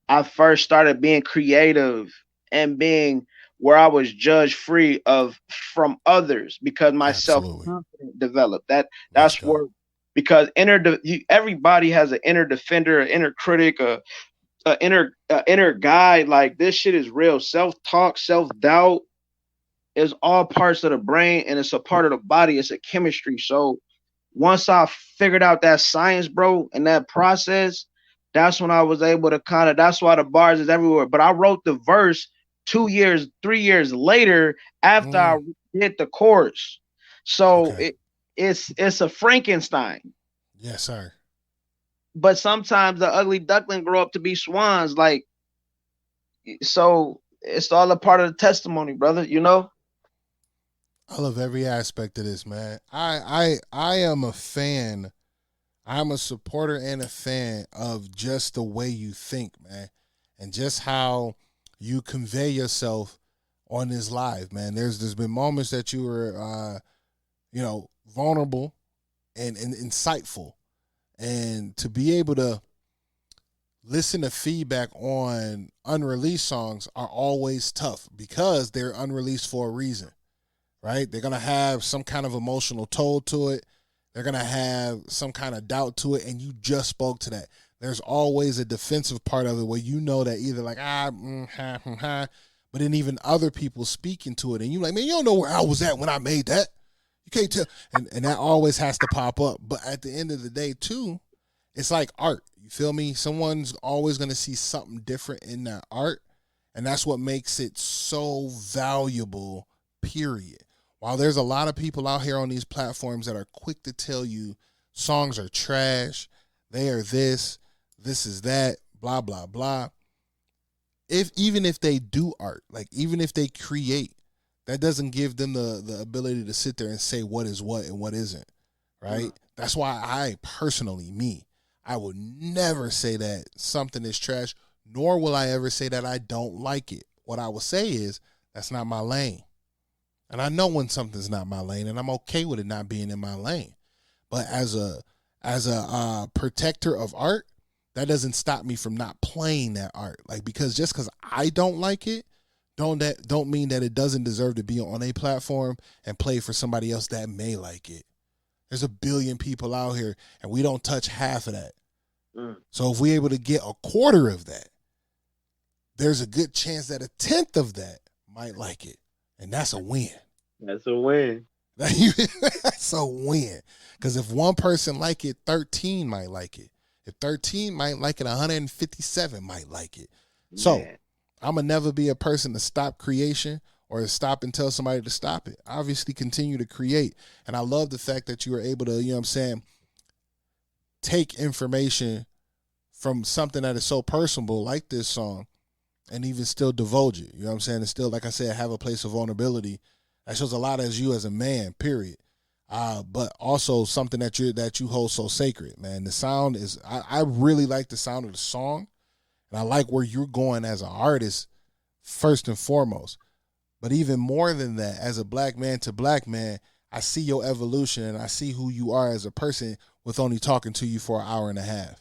I first started being creative and being where I was judged free from others because my self-confidence developed. That's where, because everybody has an inner defender, an inner critic, an inner guide. Like this shit is real. Self-talk, self-doubt is all parts of the brain and it's a part of the body. It's a chemistry. So once I figured out that science, bro, and that process, that's when I was able to kind of, that's why the bars is everywhere. But I wrote the verse 3 years later after I did the chorus. So it's a Frankenstein. Yes, sir. But sometimes the ugly duckling grow up to be swans. Like, so it's all a part of the testimony, brother, you know? I love every aspect of this, man. I am a fan. I'm a supporter and a fan of just the way you think, man, and just how you convey yourself on this live, man. There's been moments that you were, vulnerable and insightful, and to be able to listen to feedback on unreleased songs are always tough because they're unreleased for a reason, right? They're going to have some kind of emotional toll to it. They're going to have some kind of doubt to it, and you just spoke to that. There's always a defensive part of it where you know that either like, but then even other people speaking to it, and you're like, man, you don't know where I was at when I made that. You can't tell. And that always has to pop up. But at the end of the day, too, it's like art. You feel me? Someone's always going to see something different in that art, and that's what makes it so valuable, period. While there's a lot of people out here on these platforms that are quick to tell you songs are trash, they are this is that, blah, blah, blah. Even if they do art, like even if they create, that doesn't give them the ability to sit there and say what is what and what isn't, right? That's why I personally, I would never say that something is trash, nor will I ever say that I don't like it. What I will say is that's not my lane. And I know when something's not my lane, and I'm okay with it not being in my lane. But as a protector of art, that doesn't stop me from not playing that art. Like, because just because I don't like it, don't mean that it doesn't deserve to be on a platform and play for somebody else that may like it. There's a billion people out here, and we don't touch half of that. So if we're able to get a quarter of that, there's a good chance that a tenth of that might like it. And that's a win. That's a win. That's a win. Because if one person like it, 13 might like it. If 13 might like it, 157 might like it. So I'm going to never be a person to stop creation or to stop and tell somebody to stop it. Obviously, continue to create. And I love the fact that you were able to, take information from something that is so personable like this song and even still divulge it. You know what I'm saying? And still, like I said, have a place of vulnerability. That shows a lot as you as a man, period. But also something that you hold so sacred, man. The sound is, I really like the sound of the song, and I like where you're going as an artist, first and foremost. But even more than that, as a black man to black man, I see your evolution and I see who you are as a person with only talking to you for an hour and a half.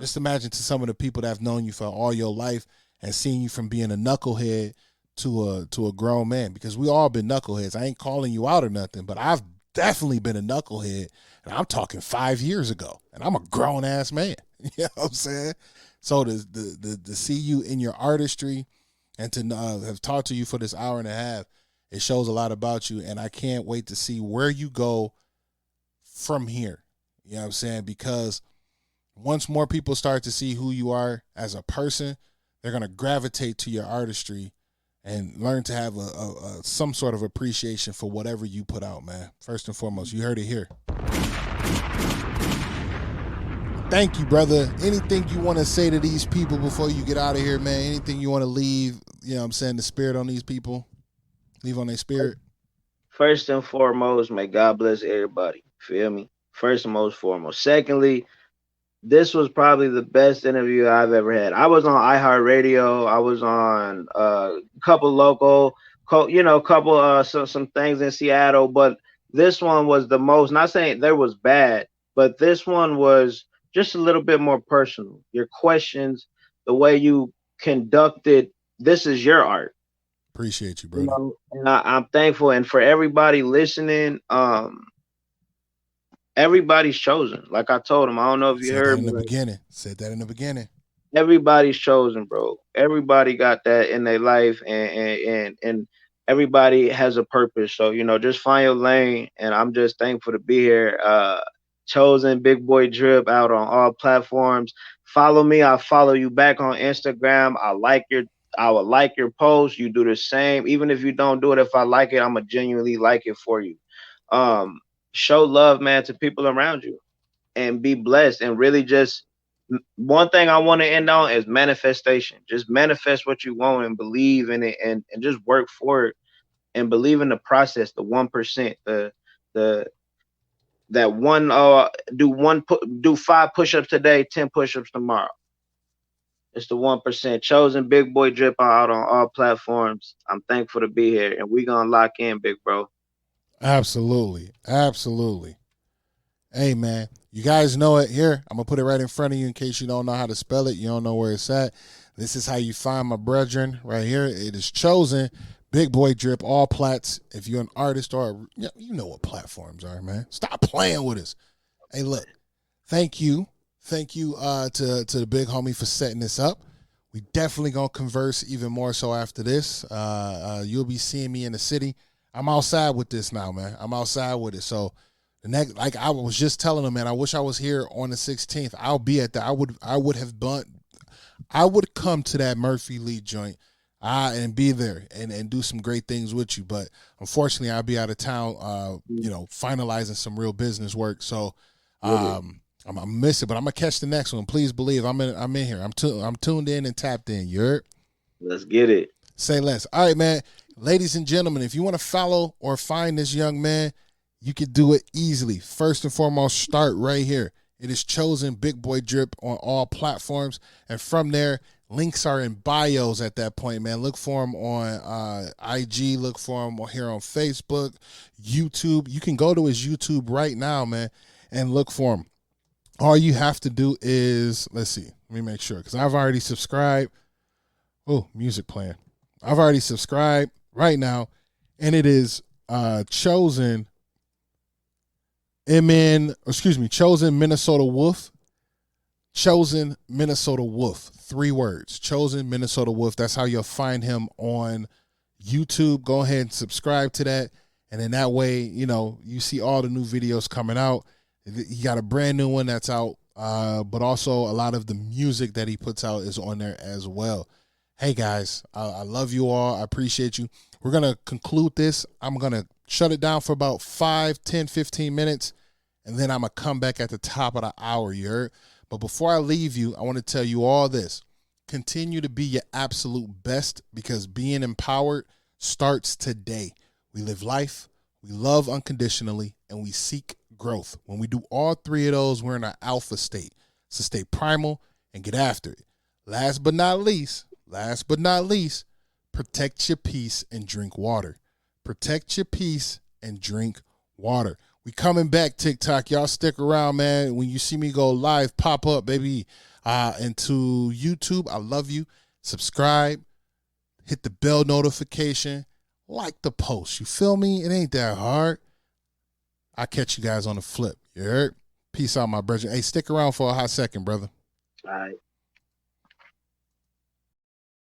Just imagine to some of the people that have known you for all your life and seen you from being a knucklehead to a grown man, because we all been knuckleheads. I ain't calling you out or nothing, but I've definitely been a knucklehead, and I'm talking 5 years ago, and I'm a grown ass man. You know what I'm saying? So to see you in your artistry and to have talked to you for this hour and a half, it shows a lot about you, and I can't wait to see where you go from here. You know what I'm saying? Because once more people start to see who you are as a person, they're going to gravitate to your artistry and learn to have some sort of appreciation for whatever you put out, man. First and foremost, you heard it here. Thank you, brother. Anything you want to say to these people before you get out of here, man? Anything you want to leave, you know what I'm saying, the spirit on these people? Leave on their spirit? First and foremost, may God bless everybody. Feel me? First and most foremost. Secondly, this was probably the best interview I've ever had. I was on iHeartRadio. I was on a couple local, some things in Seattle. But this one was the most, not saying there was bad, but this one was just a little bit more personal. Your questions, the way you conducted, this is your art. Appreciate you, brother. And I'm thankful. And for everybody listening, everybody's chosen. Like I told him, I don't know if you heard me. Said that in the beginning. Everybody's chosen, bro. Everybody got that in their life, and everybody has a purpose. So, just find your lane. And I'm just thankful to be here. Chozen, Big Boy Drip, out on all platforms. Follow me. I'll follow you back on Instagram. I would like your post. You do the same. Even if you don't do it, if I like it, I'ma genuinely like it for you. Show love, man, to people around you and be blessed. And really just one thing I want to end on is manifestation. Just manifest what you want and believe in it and just work for it and believe in the process, the 1%, the that one do 5 push-ups today, 10 push-ups tomorrow. It's the 1%. Chozen, Big Boy Drip out on all platforms. I'm thankful to be here, and we gonna lock in, big bro. Absolutely. Absolutely. Hey, man, you guys know it here. I'm going to put it right in front of you in case you don't know how to spell it. You don't know where it's at. This is how you find my brethren right here. It is Chozen, Big Boy Drip, all plats. If you're an artist or, you know what platforms are, man. Stop playing with us. Hey, look, thank you. Thank you to the big homie for setting this up. We definitely going to converse even more so after this. You'll be seeing me in the city. I'm outside with this now, man. I'm outside with it. So, the next, like I was just telling them, man, I wish I was here on the 16th. I'll be at that. I would come to that Murphy Lee joint and be there and do some great things with you. But unfortunately, I'll be out of town, finalizing some real business work. So I'm miss it, but I'm gonna catch the next one. Please believe I'm in here. I'm tuned in and tapped in. You heard? Let's get it. Say less. All right, man. Ladies and gentlemen, if you want to follow or find this young man, you can do it easily. First and foremost, start right here. It is Chozen, Big Boy Drip on all platforms. And from there, links are in bios at that point, man. Look for him on IG. Look for him here on Facebook, YouTube. You can go to his YouTube right now, man, and look for him. All you have to do is, let's see. Let me make sure, because I've already subscribed. Oh, music playing. I've already subscribed right now, and it is Chozen. Chozen Minnesota Wolf. Chozen Minnesota Wolf. 3 words. Chozen Minnesota Wolf. That's how you'll find him on YouTube. Go ahead and subscribe to that. And then that way, you see all the new videos coming out. He got a brand new one that's out. But also a lot of the music that he puts out is on there as well. Hey guys, I love you all. I appreciate you. We're going to conclude this. I'm going to shut it down for about 5, 10, 15 minutes, and then I'm going to come back at the top of the hour, you heard? But before I leave you, I want to tell you all this. Continue to be your absolute best, because being empowered starts today. We live life, we love unconditionally, and we seek growth. When we do all 3 of those, we're in our alpha state. So stay primal and get after it. Last but not least, protect your peace and drink water. Protect your peace and drink water. We coming back, TikTok. Y'all stick around, man. When you see me go live, pop up, baby, into YouTube. I love you. Subscribe. Hit the bell notification. Like the post. You feel me? It ain't that hard. I'll catch you guys on the flip. You heard? Peace out, my brother. Hey, stick around for a hot second, brother. All right.